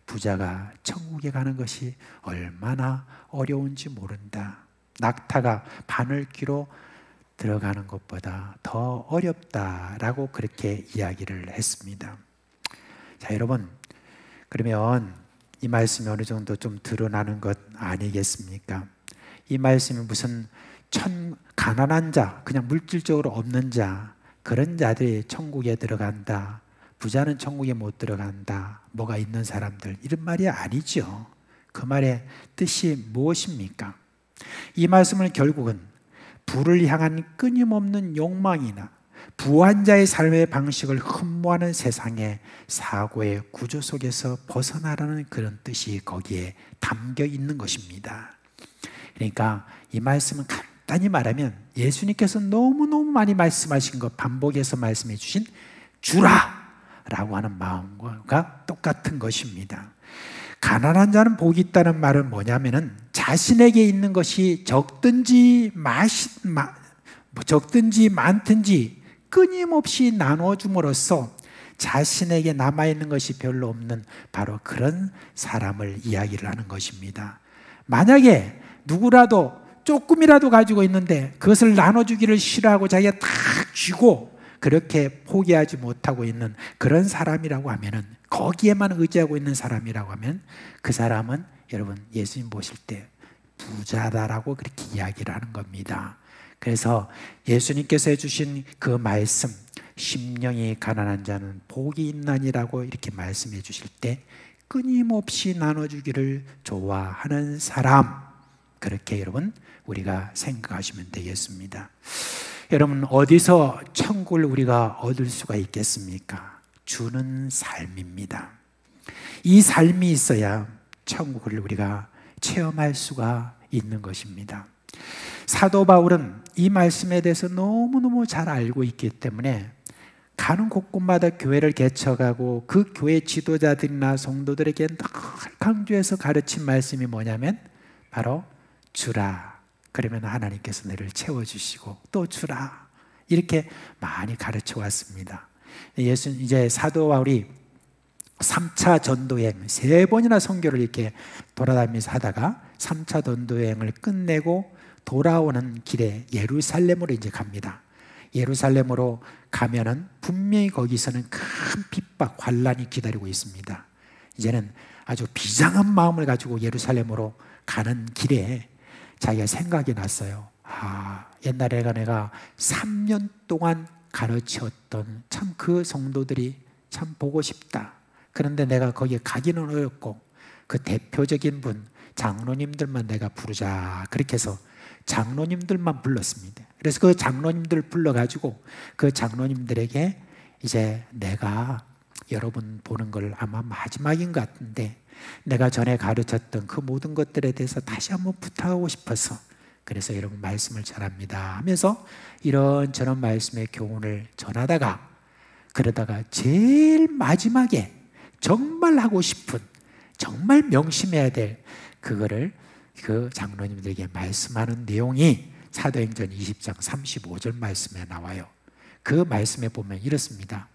부자가 천국에 가는 것이 얼마나 어려운지 모른다. 낙타가 바늘귀로 들어가는 것보다 더 어렵다라고 그렇게 이야기를 했습니다. 자, 여러분, 그러면 이 말씀이 어느 정도 좀 드러나는 것 아니겠습니까? 이 말씀이 무슨 가난한 자, 그냥 물질적으로 없는 자, 그런 자들이 천국에 들어간다, 부자는 천국에 못 들어간다, 뭐가 있는 사람들, 이런 말이 아니죠. 그 말의 뜻이 무엇입니까? 이 말씀은 결국은 부를 향한 끊임없는 욕망이나 부한 자의 삶의 방식을 흠모하는 세상의 사고의 구조 속에서 벗어나라는 그런 뜻이 거기에 담겨 있는 것입니다. 그러니까 이 말씀은 간단히 말하면 예수님께서 너무너무 많이 말씀하신 것, 반복해서 말씀해 주신 주라 라고 하는 마음과 똑같은 것입니다. 가난한 자는 복이 있다는 말은 뭐냐면은 자신에게 있는 것이 적든지 많든지 끊임없이 나눠줌으로써 자신에게 남아있는 것이 별로 없는 바로 그런 사람을 이야기를 하는 것입니다. 만약에 누구라도 조금이라도 가지고 있는데 그것을 나눠주기를 싫어하고 자기가 다 쥐고 그렇게 포기하지 못하고 있는 그런 사람이라고 하면은, 거기에만 의지하고 있는 사람이라고 하면 그 사람은 여러분 예수님 보실 때 부자다라고 그렇게 이야기를 하는 겁니다. 그래서 예수님께서 해주신 그 말씀, 심령이 가난한 자는 복이 있나니라고 이렇게 말씀해 주실 때 끊임없이 나눠주기를 좋아하는 사람, 그렇게 여러분 우리가 생각하시면 되겠습니다. 여러분, 어디서 천국을 우리가 얻을 수가 있겠습니까? 주는 삶입니다. 이 삶이 있어야 천국을 우리가 체험할 수가 있는 것입니다. 사도 바울은 이 말씀에 대해서 너무너무 잘 알고 있기 때문에 가는 곳곳마다 교회를 개척하고 그 교회 지도자들이나 성도들에게 늘 강조해서 가르친 말씀이 뭐냐면 바로 주라. 그러면 하나님께서 너를 채워주시고 또 주라. 이렇게 많이 가르쳐 왔습니다. 이제 사도 바울이 3차 전도여행 3번이나 선교를 이렇게 돌아다니면서 하다가 3차 전도여행을 끝내고 돌아오는 길에 예루살렘으로 이제 갑니다. 예루살렘으로 가면은 분명히 거기서는 큰 핍박, 환란이 기다리고 있습니다. 이제는 아주 비장한 마음을 가지고 예루살렘으로 가는 길에 자기가 생각이 났어요. 옛날에 내가 3년 동안 가르쳤던 참 그 성도들이 참 보고 싶다. 그런데 내가 거기에 가기는 어렵고 그 대표적인 분 장로님들만 내가 부르자. 그렇게 해서 장로님들만 불렀습니다. 그래서 그 장로님들 불러가지고 그 장로님들에게 이제 내가 여러분 보는 걸 아마 마지막인 것 같은데 내가 전에 가르쳤던 그 모든 것들에 대해서 다시 한번 부탁하고 싶어서 그래서 여러분 말씀을 전합니다 하면서 이런저런 말씀의 교훈을 전하다가 그러다가 제일 마지막에 정말 하고 싶은 정말 명심해야 될 그거를 그 장로님들에게 말씀하는 내용이 사도행전 20장 35절 말씀에 나와요. 그 말씀에 보면 이렇습니다.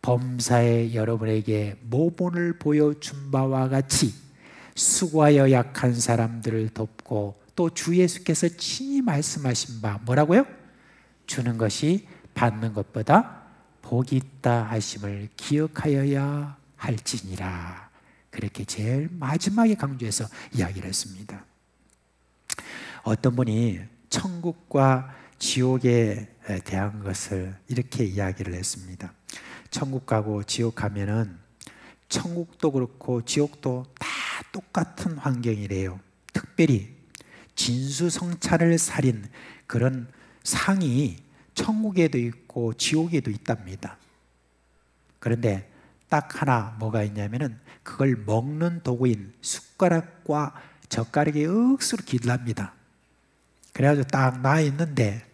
범사에 여러분에게 모본을 보여준 바와 같이 수고하여 약한 사람들을 돕고 또 주 예수께서 친히 말씀하신 바 뭐라고요? 주는 것이 받는 것보다 복이 있다 하심을 기억하여야 할지니라. 그렇게 제일 마지막에 강조해서 이야기를 했습니다. 어떤 분이 천국과 지옥에 대한 것을 이렇게 이야기를 했습니다. 천국 가고 지옥 가면은 천국도 그렇고 지옥도 다 똑같은 환경이래요. 특별히 진수성찬을 살인 그런 상이 천국에도 있고 지옥에도 있답니다. 그런데 딱 하나 뭐가 있냐면은 그걸 먹는 도구인 숟가락과 젓가락이 억수로 길랍니다. 그래가지고 딱 나 있는데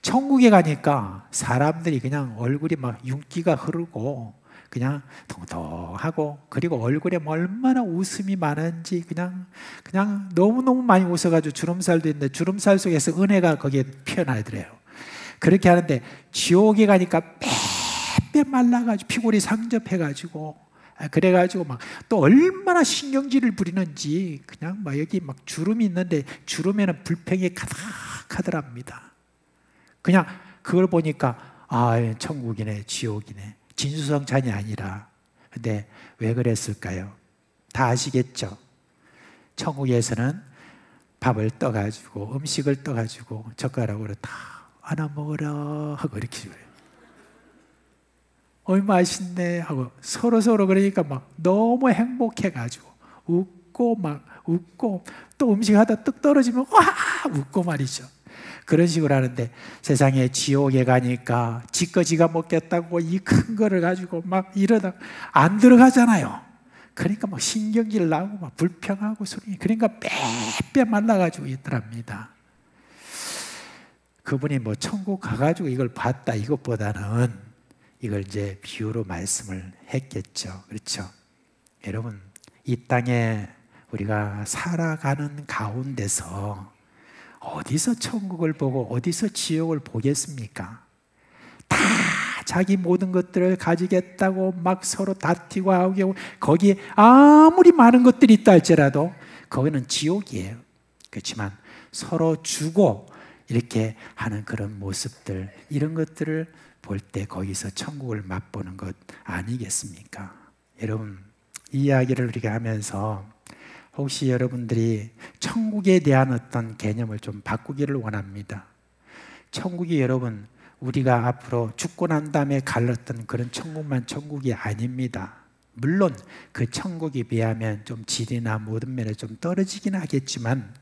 천국에 가니까 사람들이 그냥 얼굴이 막 윤기가 흐르고 그냥 통통하고 그리고 얼굴에 얼마나 웃음이 많은지 그냥 너무너무 많이 웃어가지고 주름살도 있는데 주름살 속에서 은혜가 거기에 피어나더래요. 그렇게 하는데 지옥에 가니까 빼빼 말라가지고 피골이 상접해가지고 그래가지고 막 또 얼마나 신경질을 부리는지 그냥 막 여기 막 주름이 있는데 주름에는 불평이 가득하더랍니다. 그냥 그걸 보니까 천국이네 지옥이네 진수성찬이 아니라. 근데 왜 그랬을까요? 다 아시겠죠? 천국에서는 밥을 떠가지고 음식을 떠가지고 젓가락으로 다 하나 먹어라 하고 이렇게 그래요. 맛있네 하고 서로 그러니까 막 너무 행복해가지고 웃고 또 음식하다 뚝 떨어지면 와 웃고 말이죠. 그런 식으로 하는데 세상에 지옥에 가니까 지가 먹겠다고 이 큰 거를 가지고 막 이러다 안 들어가잖아요. 그러니까 막 신경질 나고 막 불평하고 소리 그러니까 빼빼 말라가지고 있더랍니다. 그분이 뭐 천국 가가지고 이걸 봤다 이것보다는 이걸 이제 비유로 말씀을 했겠죠. 그렇죠? 여러분 이 땅에 우리가 살아가는 가운데서 어디서 천국을 보고 어디서 지옥을 보겠습니까? 다 자기 모든 것들을 가지겠다고 막 서로 다투고 하고 거기에 아무리 많은 것들이 있다 할지라도 거기는 지옥이에요. 그렇지만 서로 주고 이렇게 하는 그런 모습들 이런 것들을 볼 때 거기서 천국을 맛보는 것 아니겠습니까? 여러분 이 이야기를 우리가 하면서 혹시 여러분들이 천국에 대한 어떤 개념을 좀 바꾸기를 원합니다. 천국이 여러분 우리가 앞으로 죽고 난 다음에 갈랐던 그런 천국만 천국이 아닙니다. 물론 그 천국에 비하면 좀 질이나 모든 면에 좀 떨어지긴 하겠지만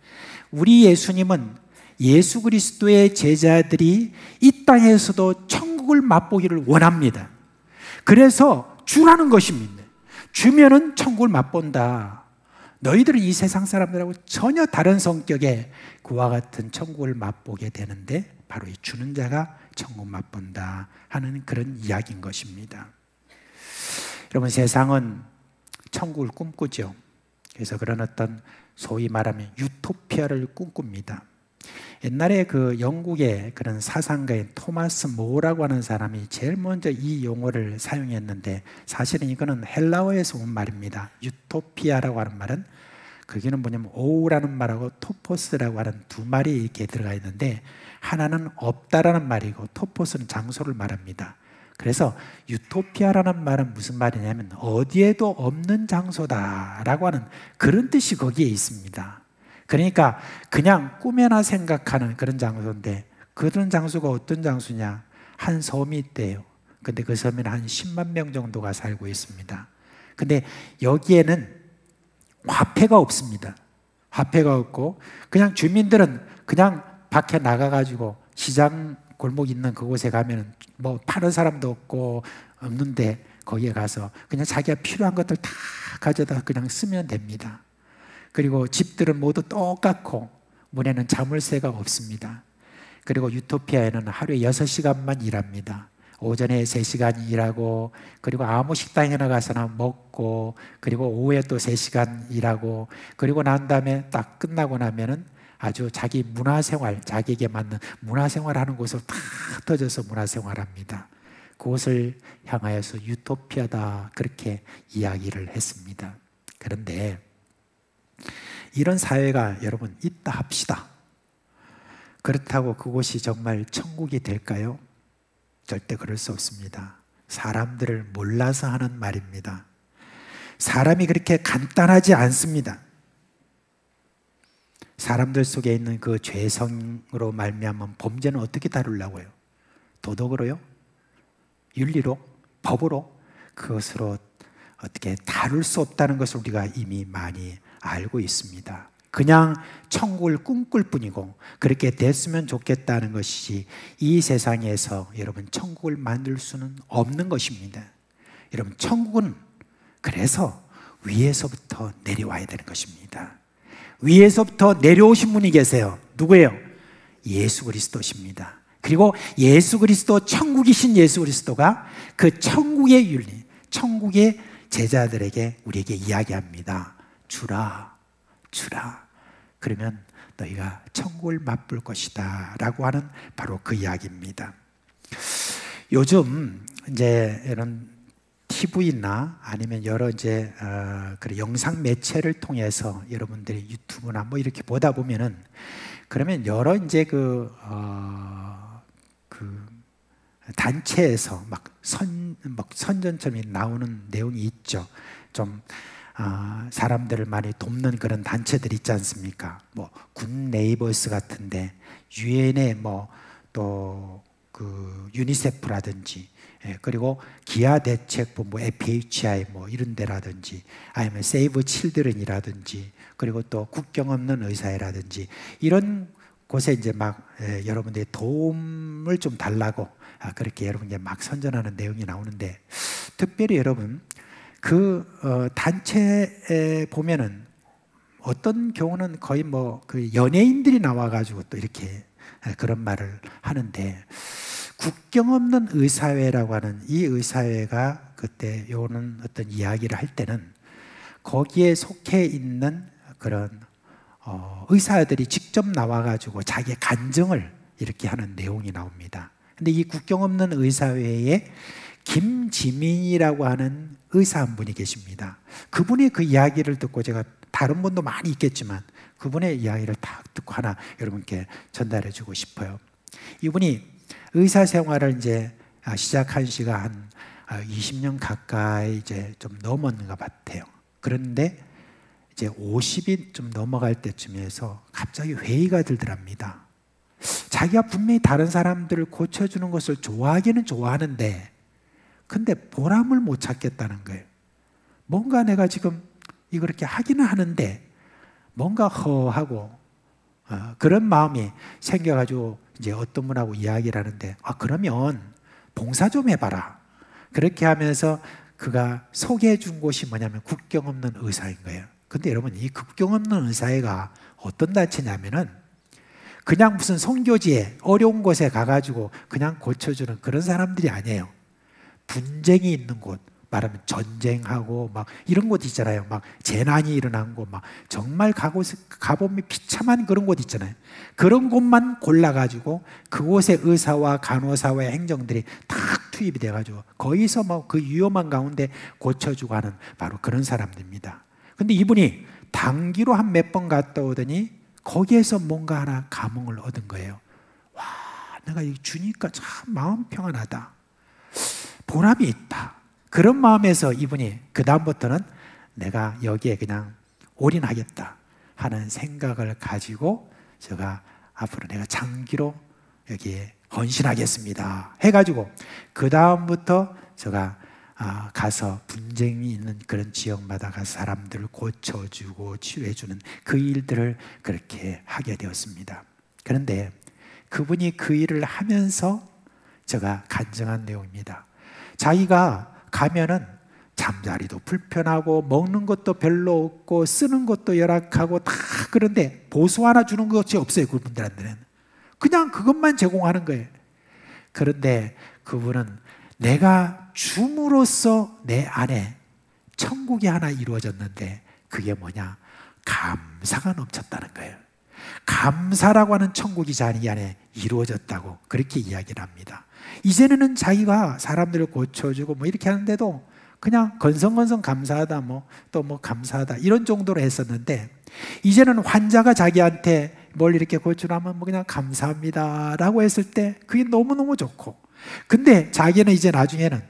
우리 예수님은 예수 그리스도의 제자들이 이 땅에서도 천국을 맛보기를 원합니다. 그래서 주라는 것입니다. 주면은 천국을 맛본다. 너희들은 이 세상 사람들하고 전혀 다른 성격의 그와 같은 천국을 맛보게 되는데 바로 이 주는 자가 천국 맛본다 하는 그런 이야기인 것입니다. 여러분, 세상은 천국을 꿈꾸죠. 그래서 그런 어떤 소위 말하면 유토피아를 꿈꿉니다. 옛날에 그 영국의 그런 사상가인 토마스 모라고 하는 사람이 제일 먼저 이 용어를 사용했는데, 사실은 이거는 헬라어에서 온 말입니다. 유토피아라고 하는 말은 거기는 뭐냐면 오우라는 말하고 토포스라고 하는 두 말이 이렇게 들어가 있는데, 하나는 없다라는 말이고 토포스는 장소를 말합니다. 그래서 유토피아라는 말은 무슨 말이냐면 어디에도 없는 장소다라고 하는 그런 뜻이 거기에 있습니다. 그러니까 그냥 꿈에나 생각하는 그런 장소인데, 그런 장소가 어떤 장소냐? 한 섬이 있대요. 근데 그 섬에는 한 10만 명 정도가 살고 있습니다. 근데 여기에는 화폐가 없습니다. 화폐가 없고 그냥 주민들은 그냥 밖에 나가가지고 시장 골목 있는 그곳에 가면 뭐 파는 사람도 없는데 거기에 가서 그냥 자기가 필요한 것들 다 가져다 그냥 쓰면 됩니다. 그리고 집들은 모두 똑같고 문에는 자물쇠가 없습니다. 그리고 유토피아에는 하루에 6시간만 일합니다. 오전에 3시간 일하고, 그리고 아무 식당이나 가서나 먹고, 그리고 오후에 또 3시간 일하고, 그리고 난 다음에 딱 끝나고 나면은 아주 자기 문화생활, 자기에게 맞는 문화생활 하는 곳으로 다 흩어져서 문화생활합니다. 그곳을 향하여서 유토피아다, 그렇게 이야기를 했습니다. 그런데 이런 사회가 여러분 있다 합시다. 그렇다고 그곳이 정말 천국이 될까요? 절대 그럴 수 없습니다. 사람들을 몰라서 하는 말입니다. 사람이 그렇게 간단하지 않습니다. 사람들 속에 있는 그 죄성으로 말미암은 범죄는 어떻게 다루려고 해요? 도덕으로요? 윤리로? 법으로? 그것으로 어떻게 다룰 수 없다는 것을 우리가 이미 많이 알고 있습니다. 그냥 천국을 꿈꿀 뿐이고 그렇게 됐으면 좋겠다는 것이 이 세상에서 여러분 천국을 만들 수는 없는 것입니다. 여러분, 천국은 그래서 위에서부터 내려와야 되는 것입니다. 위에서부터 내려오신 분이 계세요. 누구예요? 예수 그리스도십니다. 그리고 예수 그리스도, 천국이신 예수 그리스도가 그 천국의 윤리, 천국의 제자들에게 우리에게 이야기합니다. 주라, 주라. 그러면 너희가 천국을 맛볼 것이다 라고 하는 바로 그 이야기입니다. 요즘 이제 이런 TV나 아니면 여러 이제 그런 영상 매체를 통해서 여러분들이 유튜브나 뭐 이렇게 보다 보면은, 그러면 여러 이제 그 단체에서 막 선전처럼 나오는 내용이 있죠. 좀 사람들을 많이 돕는 그런 단체들 있지 않습니까? 뭐 굿네이버스 같은데, 유엔의 뭐 또 그 유니세프라든지, 그리고 기아 대책본부 FHI 뭐 이런 데라든지, 아니면 세이브 칠드런이라든지, 그리고 또 국경 없는 의사회라든지, 이런 곳에 이제 막 여러분들의 도움을 좀 달라고 그렇게 여러분 막 선전하는 내용이 나오는데, 특별히 여러분 그 단체에 보면은 어떤 경우는 거의 뭐 그 연예인들이 나와가지고 또 이렇게 그런 말을 하는데, 국경 없는 의사회라고 하는 이 의사회가 그때 요는 어떤 이야기를 할 때는 거기에 속해 있는 그런 의사들이 직접 나와가지고 자기의 간증을 이렇게 하는 내용이 나옵니다. 근데 이 국경 없는 의사회에 김지민이라고 하는 의사 한 분이 계십니다. 그분의 그 이야기를 듣고, 제가 다른 분도 많이 있겠지만 그분의 이야기를 딱 듣고 하나 여러분께 전달해 주고 싶어요. 이분이 의사 생활을 이제 시작한 시가 한 20년 가까이 이제 좀 넘었는 것 같아요. 그런데 이제 50이 좀 넘어갈 때쯤에서 갑자기 회의가 들더랍니다. 자기가 분명히 다른 사람들을 고쳐주는 것을 좋아하기는 좋아하는데, 근데 보람을 못 찾겠다는 거예요. 뭔가 내가 지금 이거 그렇게 하기는 하는데 뭔가 허하고 그런 마음이 생겨가지고 이제 어떤 분하고 이야기를 하는데, 그러면 봉사 좀 해봐라. 그렇게 하면서 그가 소개해 준 곳이 뭐냐면 국경 없는 의사인 거예요. 근데 여러분, 이 국경 없는 의사회가 어떤 단체냐면은 그냥 무슨 선교지에 어려운 곳에 가가지고 그냥 고쳐주는 그런 사람들이 아니에요. 분쟁이 있는 곳, 말하면 전쟁하고 막 이런 곳 있잖아요. 막 재난이 일어난 곳, 막 정말 가보면 비참한 그런 곳 있잖아요. 그런 곳만 골라가지고 그곳의 의사와 간호사와 행정들이 다 투입이 돼가지고 거기서 뭐 그 위험한 가운데 고쳐주고 하는 바로 그런 사람들입니다. 근데 이분이 단기로 한 몇 번 갔다 오더니 거기에서 뭔가 하나 감흥을 얻은 거예요. 와, 내가 이거 주니까 참 마음 평안하다. 보람이 있다. 그런 마음에서 이분이 그 다음부터는 내가 여기에 그냥 올인하겠다 하는 생각을 가지고 제가 앞으로 내가 장기로 여기에 헌신하겠습니다 해가지고 그 다음부터 제가 가서 분쟁이 있는 그런 지역마다 가서 사람들을 고쳐주고 치료해주는 그 일들을 그렇게 하게 되었습니다. 그런데 그분이 그 일을 하면서 제가 간증한 내용입니다. 자기가 가면은 잠자리도 불편하고 먹는 것도 별로 없고 쓰는 것도 열악하고 다 그런데 보수 하나 주는 것이 없어요. 그분들한테는 그냥 그것만 제공하는 거예요. 그런데 그분은 내가 줌으로써 내 안에 천국이 하나 이루어졌는데 그게 뭐냐? 감사가 넘쳤다는 거예요. 감사라고 하는 천국이 자기 안에 이루어졌다고 그렇게 이야기를 합니다. 이전에는 자기가 사람들을 고쳐주고 뭐 이렇게 하는데도 그냥 건성건성 감사하다 또 감사하다 이런 정도로 했었는데 이제는 환자가 자기한테 뭘 이렇게 고쳐주면 그냥 감사합니다 라고 했을 때 그게 너무너무 좋고, 근데 자기는 이제 나중에는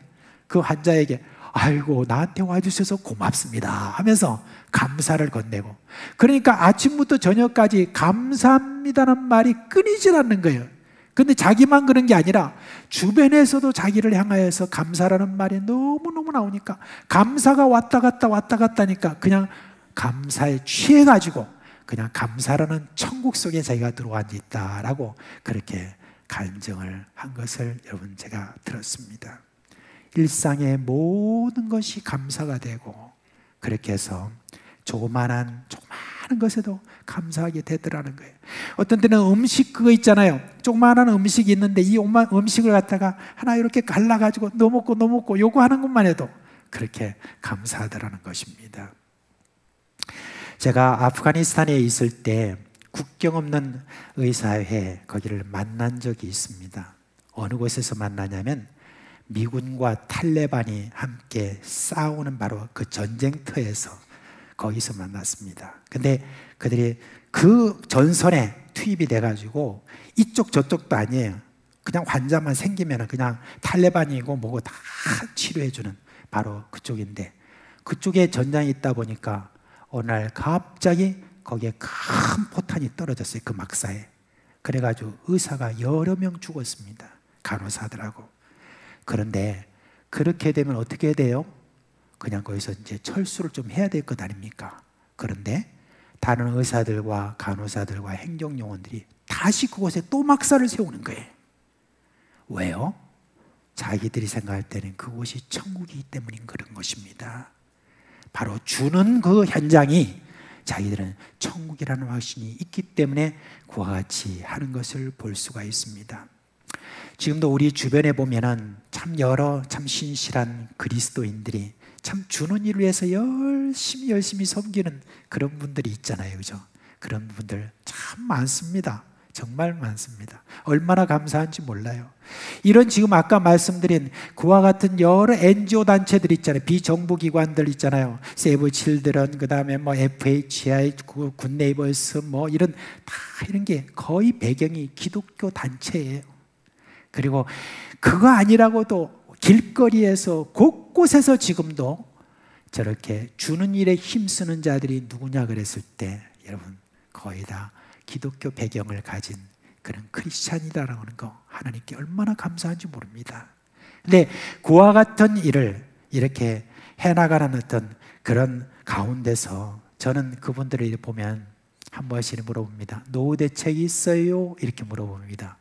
그 환자에게 아이고 나한테 와주셔서 고맙습니다 하면서 감사를 건네고, 그러니까 아침부터 저녁까지 감사합니다는 말이 끊이질 않는 거예요. 근데 자기만 그런 게 아니라 주변에서도 자기를 향하여서 감사라는 말이 너무너무 나오니까 감사가 왔다 갔다 하니까 그냥 감사에 취해가지고 그냥 감사라는 천국 속에 자기가 들어와 있다라고 그렇게 간증을 한 것을 여러분 제가 들었습니다. 일상의 모든 것이 감사가 되고 그렇게 해서 조그마한 것에도 감사하게 되더라는 거예요. 어떤 때는 음식 그거 있잖아요. 조그마한 음식이 있는데 이 음식을 갖다가 하나 이렇게 갈라가지고 너 먹고 요거 하는 것만 해도 그렇게 감사하더라는 것입니다. 제가 아프가니스탄에 있을 때 국경 없는 의사회 거기를 만난 적이 있습니다. 어느 곳에서 만나냐면 미군과 탈레반이 함께 싸우는 바로 그 전쟁터에서 거기서 만났습니다. 근데 그들이 그 전선에 투입이 돼가지고 이쪽 저쪽도 아니에요. 그냥 환자만 생기면 그냥 탈레반이고 뭐고 다 치료해주는 바로 그쪽인데, 그쪽에 전장이 있다 보니까 어느 날 갑자기 거기에 큰 포탄이 떨어졌어요. 그 막사에. 그래가지고 의사가 여러 명 죽었습니다. 간호사들하고. 그런데 그렇게 되면 어떻게 돼요? 그냥 거기서 이제 철수를 좀 해야 될 것 아닙니까? 그런데 다른 의사들과 간호사들과 행정요원들이 다시 그곳에 또 막사를 세우는 거예요. 왜요? 자기들이 생각할 때는 그곳이 천국이기 때문인 그런 것입니다. 바로 주는 그 현장이 자기들은 천국이라는 확신이 있기 때문에 그와 같이 하는 것을 볼 수가 있습니다. 지금도 우리 주변에 보면은 참 여러 참 신실한 그리스도인들이 참 주는 일을 위해서 열심히 섬기는 그런 분들이 있잖아요. 그죠? 그런 분들 참 많습니다. 정말 많습니다. 얼마나 감사한지 몰라요. 이런 지금 아까 말씀드린 그와 같은 여러 NGO 단체들 있잖아요. 비정부 기관들 있잖아요. 세이브 칠드런, 그 다음에 뭐 FHI, 굿네이버스 뭐 이런 다 이런 게 거의 배경이 기독교 단체예요. 그리고 그거 아니라고도 길거리에서 곳곳에서 지금도 저렇게 주는 일에 힘쓰는 자들이 누구냐 그랬을 때 여러분 거의 다 기독교 배경을 가진 그런 크리스찬이라는 거 하나님께 얼마나 감사한지 모릅니다. 근데 그와 같은 일을 이렇게 해나가는 어떤 그런 가운데서 저는 그분들을 보면 한 번씩 물어봅니다. 노후 대책이 있어요? 이렇게 물어봅니다.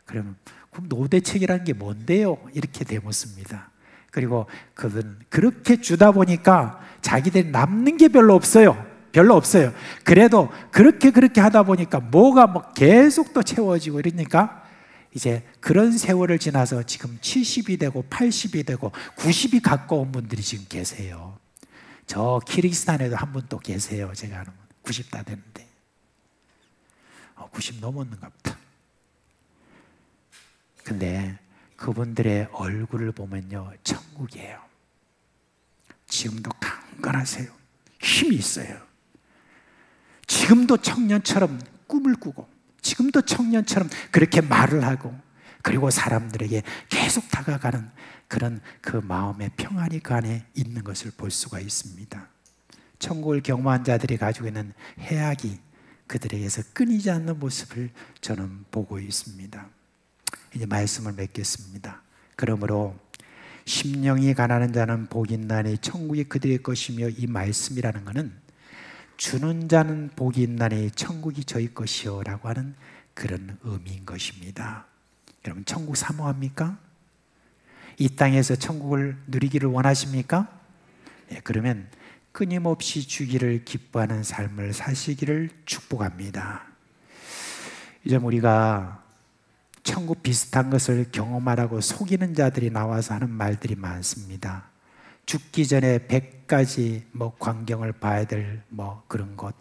그러면 그럼 노후 대책이라는 게 뭔데요? 이렇게 되묻습니다. 그리고 그분 그렇게 주다 보니까 자기들이 남는 게 별로 없어요. 별로 없어요. 그래도 그렇게 하다 보니까 뭐가 뭐 계속 또 채워지고 이러니까 이제 그런 세월을 지나서 지금 70이 되고 80이 되고 90이 가까운 분들이 지금 계세요. 저 키르기스탄에도 한 분 또 계세요. 제가 아는 분 90 다 됐는데 90 넘었는가 보다. 근데 그분들의 얼굴을 보면요, 천국이에요. 지금도 강건하세요. 힘이 있어요. 지금도 청년처럼 꿈을 꾸고, 지금도 청년처럼 그렇게 말을 하고, 그리고 사람들에게 계속 다가가는 그런 그 마음의 평안이 그 안에 있는 것을 볼 수가 있습니다. 천국을 경험한 자들이 가지고 있는 해악이 그들에게서 끊이지 않는 모습을 저는 보고 있습니다. 이제 말씀을 맺겠습니다. 그러므로 심령이 가난한 자는 복이 있나니 천국이 그들의 것이며, 이 말씀이라는 것은 주는 자는 복이 있나니 천국이 저희 것이요 라고 하는 그런 의미인 것입니다. 여러분, 천국 사모합니까? 이 땅에서 천국을 누리기를 원하십니까? 그러면 끊임없이 주기를 기뻐하는 삶을 사시기를 축복합니다. 이제 우리가 천국 비슷한 것을 경험하라고 속이는 자들이 나와서 하는 말들이 많습니다. 죽기 전에 100가지 광경을 봐야 될 그런 곳,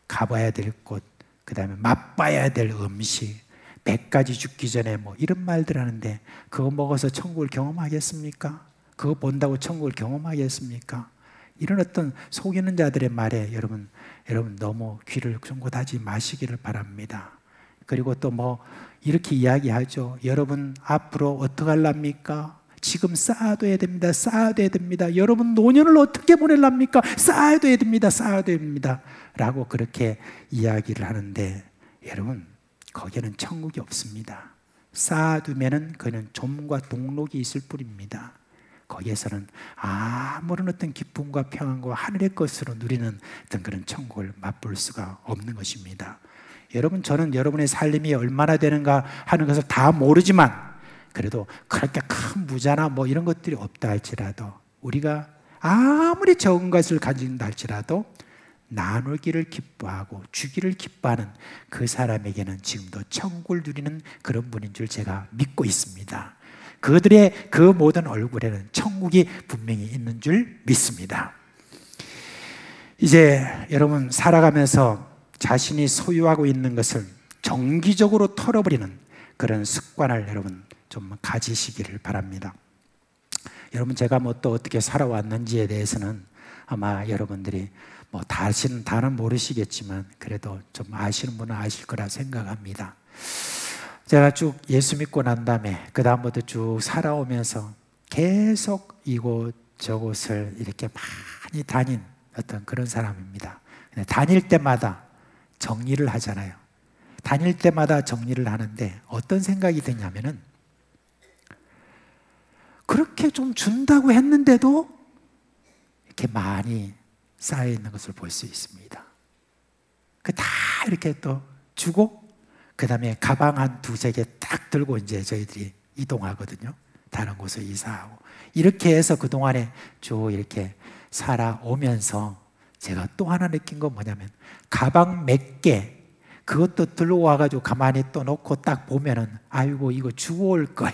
가봐야 될 곳, 그 다음에 맛봐야 될 음식, 100가지 죽기 전에 이런 말들 하는데, 그거 먹어서 천국을 경험하겠습니까? 그거 본다고 천국을 경험하겠습니까? 이런 어떤 속이는 자들의 말에 여러분 너무 귀를 쫑긋하지 마시기를 바랍니다. 그리고 또 이렇게 이야기하죠. 여러분 앞으로 어떻게 하랍니까? 지금 쌓아둬야 됩니다. 쌓아둬야 됩니다. 여러분 노년을 어떻게 보내랍니까? 쌓아둬야 됩니다. 쌓아둬야 됩니다. 라고 그렇게 이야기를 하는데, 여러분 거기에는 천국이 없습니다. 쌓아두면은 그는 좀과 동록이 있을 뿐입니다. 거기에서는 아무런 어떤 기쁨과 평안과 하늘의 것으로 누리는 어떤 그런 천국을 맛볼 수가 없는 것입니다. 여러분, 저는 여러분의 삶이 얼마나 되는가 하는 것을 다 모르지만, 그래도 그렇게 큰 부자나 이런 것들이 없다 할지라도, 우리가 아무리 적은 것을 가진다 할지라도 나누기를 기뻐하고 주기를 기뻐하는 그 사람에게는 지금도 천국을 누리는 그런 분인 줄 제가 믿고 있습니다. 그들의 그 모든 얼굴에는 천국이 분명히 있는 줄 믿습니다. 이제 여러분, 살아가면서 자신이 소유하고 있는 것을 정기적으로 털어버리는 그런 습관을 여러분 좀 가지시기를 바랍니다. 여러분, 제가 또 어떻게 살아왔는지에 대해서는 아마 여러분들이 다는 모르시겠지만 그래도 좀 아시는 분은 아실 거라 생각합니다. 제가 쭉 예수 믿고 난 다음에 그 다음부터 쭉 살아오면서 계속 이곳 저곳을 이렇게 많이 다닌 어떤 그런 사람입니다. 다닐 때마다 정리를 하잖아요. 다닐 때마다 정리를 하는데 어떤 생각이 드냐면은, 그렇게 좀 준다고 했는데도 이렇게 많이 쌓여 있는 것을 볼 수 있습니다. 다 이렇게 또 주고, 그 다음에 가방 한 두세 개 딱 들고 이제 저희들이 이동하거든요. 다른 곳에 이사하고. 이렇게 해서 그동안에 쭉 이렇게 살아오면서 제가 또 하나 느낀 건 뭐냐면, 가방 몇 개, 그것도 들고 와가지고 가만히 또 놓고 딱 보면은, 아이고, 이거 주고 올 걸.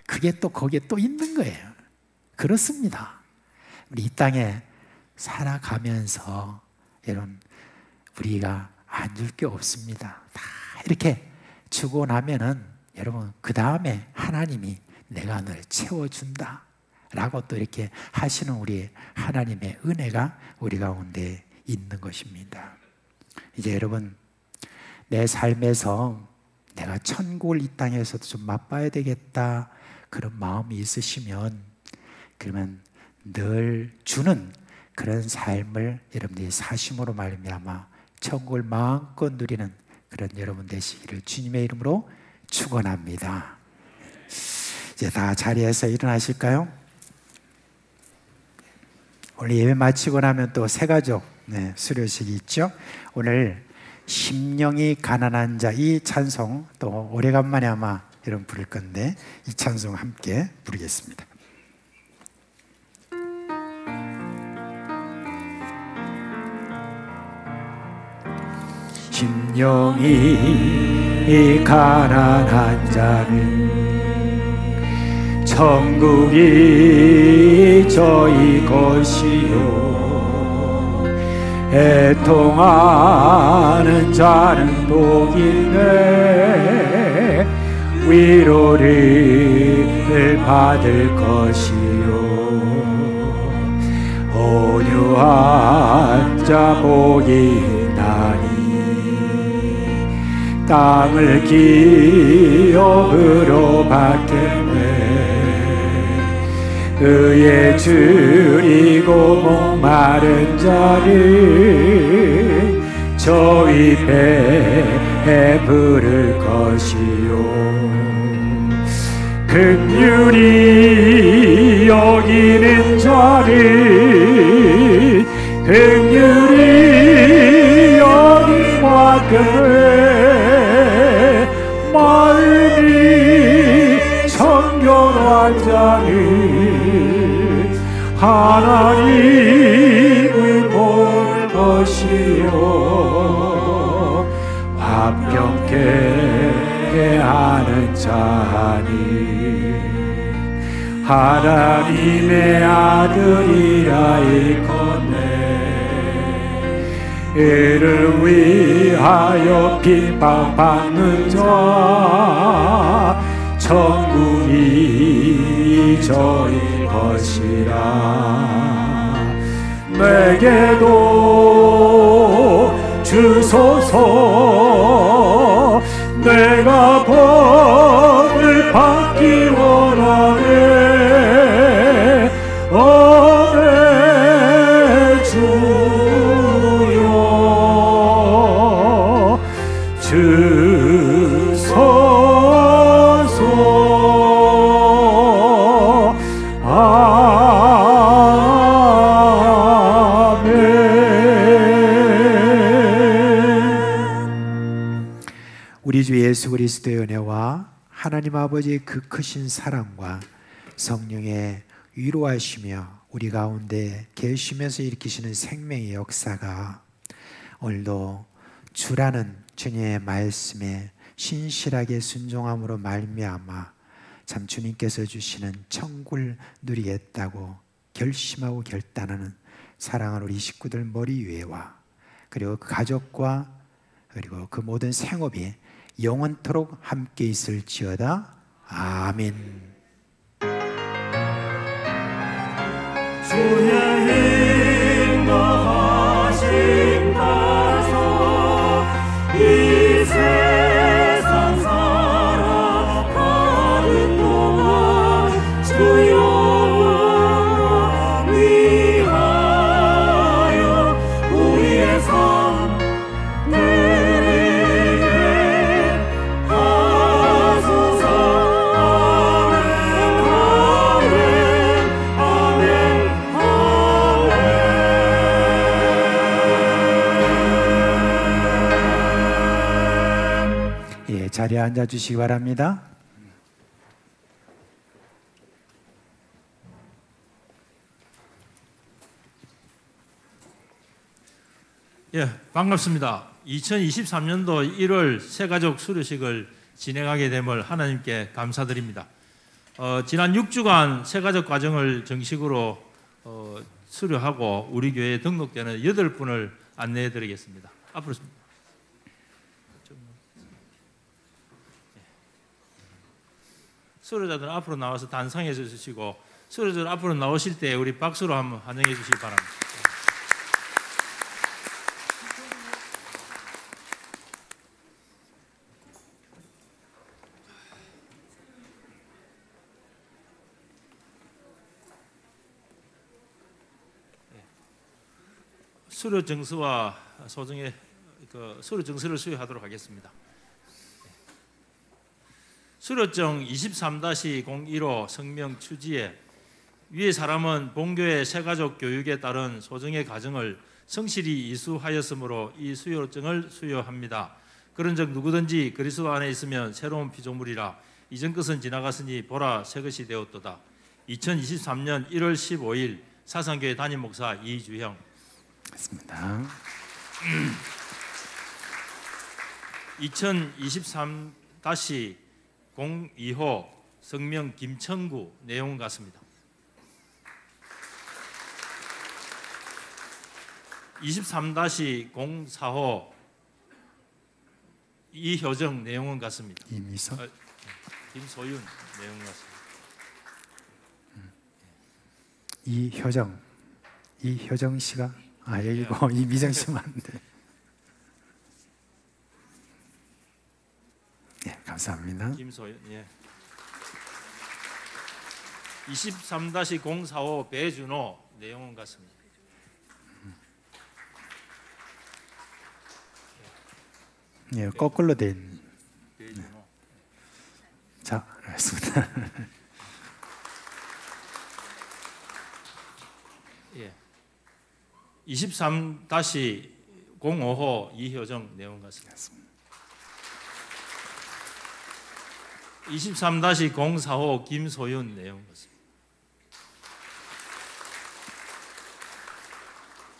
그게 또 거기에 또 있는 거예요. 그렇습니다. 우리 이 땅에 살아가면서 여러분, 우리가 안 줄 게 없습니다. 다 이렇게 주고 나면은 여러분, 그 다음에 하나님이 내가 널 채워준다 라고 또 이렇게 하시는 우리 하나님의 은혜가 우리 가운데 있는 것입니다. 이제 여러분, 내 삶에서 내가 천국을 이 땅에서도 좀 맛봐야 되겠다, 그런 마음이 있으시면, 그러면 늘 주는 그런 삶을 여러분들이 사심으로 말미암아 천국을 마음껏 누리는 그런 여러분 되시기를 주님의 이름으로 축원합니다. 이제 다 자리에서 일어나실까요? 오늘 예배 마치고 나면 또 새가족 수료식이 있죠. 오늘 심령이 가난한 자, 이 찬송 또 오래간만에 아마 여러분 부를 건데, 이 찬송 함께 부르겠습니다. 심령이 가난한 자는 천국이 저희 것이요 애통하는 자는 복이네 위로를 받을 것이요 온유한 자 복이 나니 땅을 기업으로 받겠네 의에 줄이고 목마른 자를 저희 배에 부를 것이요 긍휼히 여기는 자를 긍휼히 여기와 그의 마음이 청결한 자를 하나님을 볼 것이요 화평케 하는 자니 하나님의 아들이라 일컫네 이를 위하여 핍박받는 자 천국이 저희 것이라 내게도 주소서 내가 복을 받기 원하네 어네 주여 주소서 아멘. 우리 주 예수 그리스도의 은혜와 하나님 아버지의 그 크신 사랑과 성령의 위로하시며 우리 가운데 계시면서 일으키시는 생명의 역사가 오늘도 주라는 주님의 말씀에 신실하게 순종함으로 말미암아 참 주님께서 주시는 천국을 누리겠다고 결심하고 결단하는 사랑하는 우리 식구들 머리 위에와 그리고 그 가족과 그리고 그 모든 생업이 영원토록 함께 있을지어다. 아멘. 주의 인도하심 따라서 이 세상 살아가는 동안 주 영광 위하여 우리의 삶 누리게 하소서. 아멘 아멘 아멘. 예, 자리에 앉아 주시기 바랍니다. 예, 반갑습니다. 2023년도 1월 새가족 수료식을 진행하게 됨을 하나님께 감사드립니다. 지난 6주간 새가족 과정을 정식으로 수료하고 우리 교회에 등록되는 8분을 안내해 드리겠습니다. 앞으로 수료자들 앞으로 나와서 단상해 주시고 수료자들 앞으로 나오실 때 우리 박수로 한번 환영해 주시기 바랍니다. 수료 증서와 소정의 수료 증서를 수여하도록 하겠습니다. 수료증 23-015 성명 추지에 위의 사람은 본교회 새가족 교육에 따른 소정의 과정을 성실히 이수하였으므로 이 수료증을 수여합니다. 그런즉 누구든지 그리스도 안에 있으면 새로운 피조물이라 이전 것은 지나갔으니 보라 새 것이 되었도다. 2023년 1월 15일 사상교회 담임 목사 이주형. 맞습니다. 2023-02호 성명 김천구 내용 같습니다. 23-04호 이효정 내용은 같습니다. 이미서 김소윤 내용 같습니다. 이효정 씨가 여기고 이미정 씨만 안 돼. 예, 감사합니다. 김소윤 예. 23-045 배준호 내용은 같습니다. 예, 거꾸로 된. 배준호. 자, 알겠습니다. 예. 23-05호 이효정 내용 같습니다. 23-045 김소윤 내용 같습니다.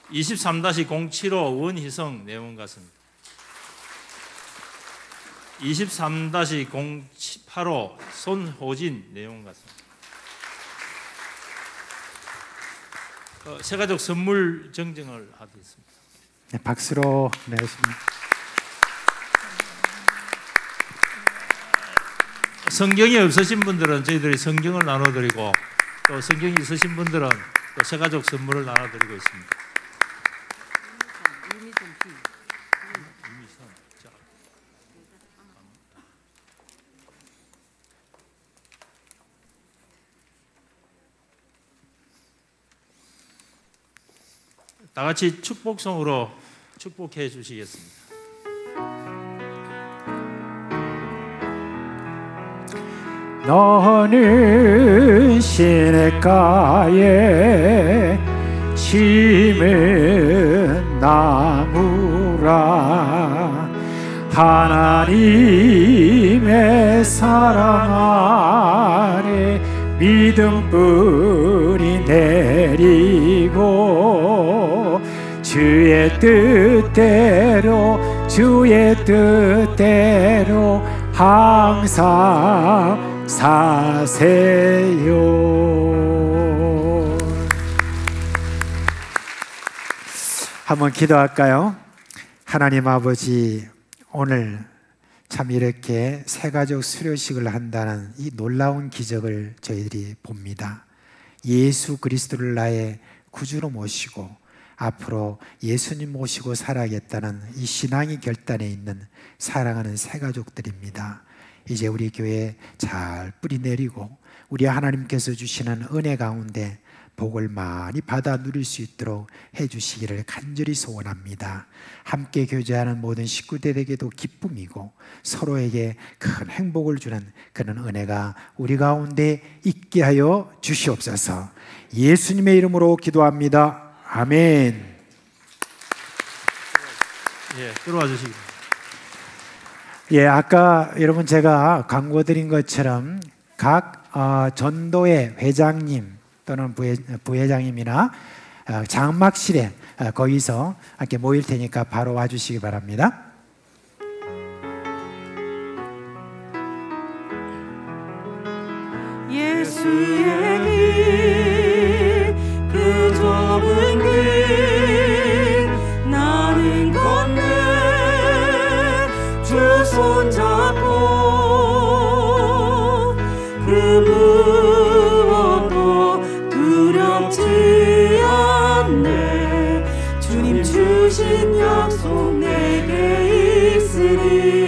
23-075 원희성 내용 같습니다. 23-085 손호진 내용 같습니다. 새가족 선물 정정을 하겠습니다. 네, 박수로 내겠습니다. 성경이 없으신 분들은 저희들이 성경을 나눠드리고 또 성경이 있으신 분들은 또 새가족 선물을 나눠드리고 있습니다. 다 같이 축복송으로 축복해 주시겠습니다. 너는 시냇가에 심은 나무라 하나님의 사랑 아래 믿음 뿌리 내리고 주의 뜻대로 항상 사세요. 한번 기도할까요? 하나님 아버지, 오늘 참 이렇게 새가족 수료식을 한다는 이 놀라운 기적을 저희들이 봅니다. 예수 그리스도를 나의 구주로 모시고 앞으로 예수님 모시고 살아야겠다는 이 신앙의 결단에 있는 사랑하는 새가족들입니다. 이제 우리 교회에 잘 뿌리 내리고 우리 하나님께서 주시는 은혜 가운데 복을 많이 받아 누릴 수 있도록 해주시기를 간절히 소원합니다. 함께 교제하는 모든 식구들에게도 기쁨이고 서로에게 큰 행복을 주는 그런 은혜가 우리 가운데 있게 하여 주시옵소서. 예수님의 이름으로 기도합니다. 아멘. 예, 들어와 주시기. 예, 아까 여러분 제가 광고 드린 것처럼 각 전도회 회장님 또는 부회장님이나 장막실에 거기서 함께 모일 테니까 바로 와주시기 바랍니다. 예수의 길, 그 좁은 길 나는 걷네. 주 손잡고 그 무엇도 두렵지 않네. 주님 주신 약속 내게 있으리.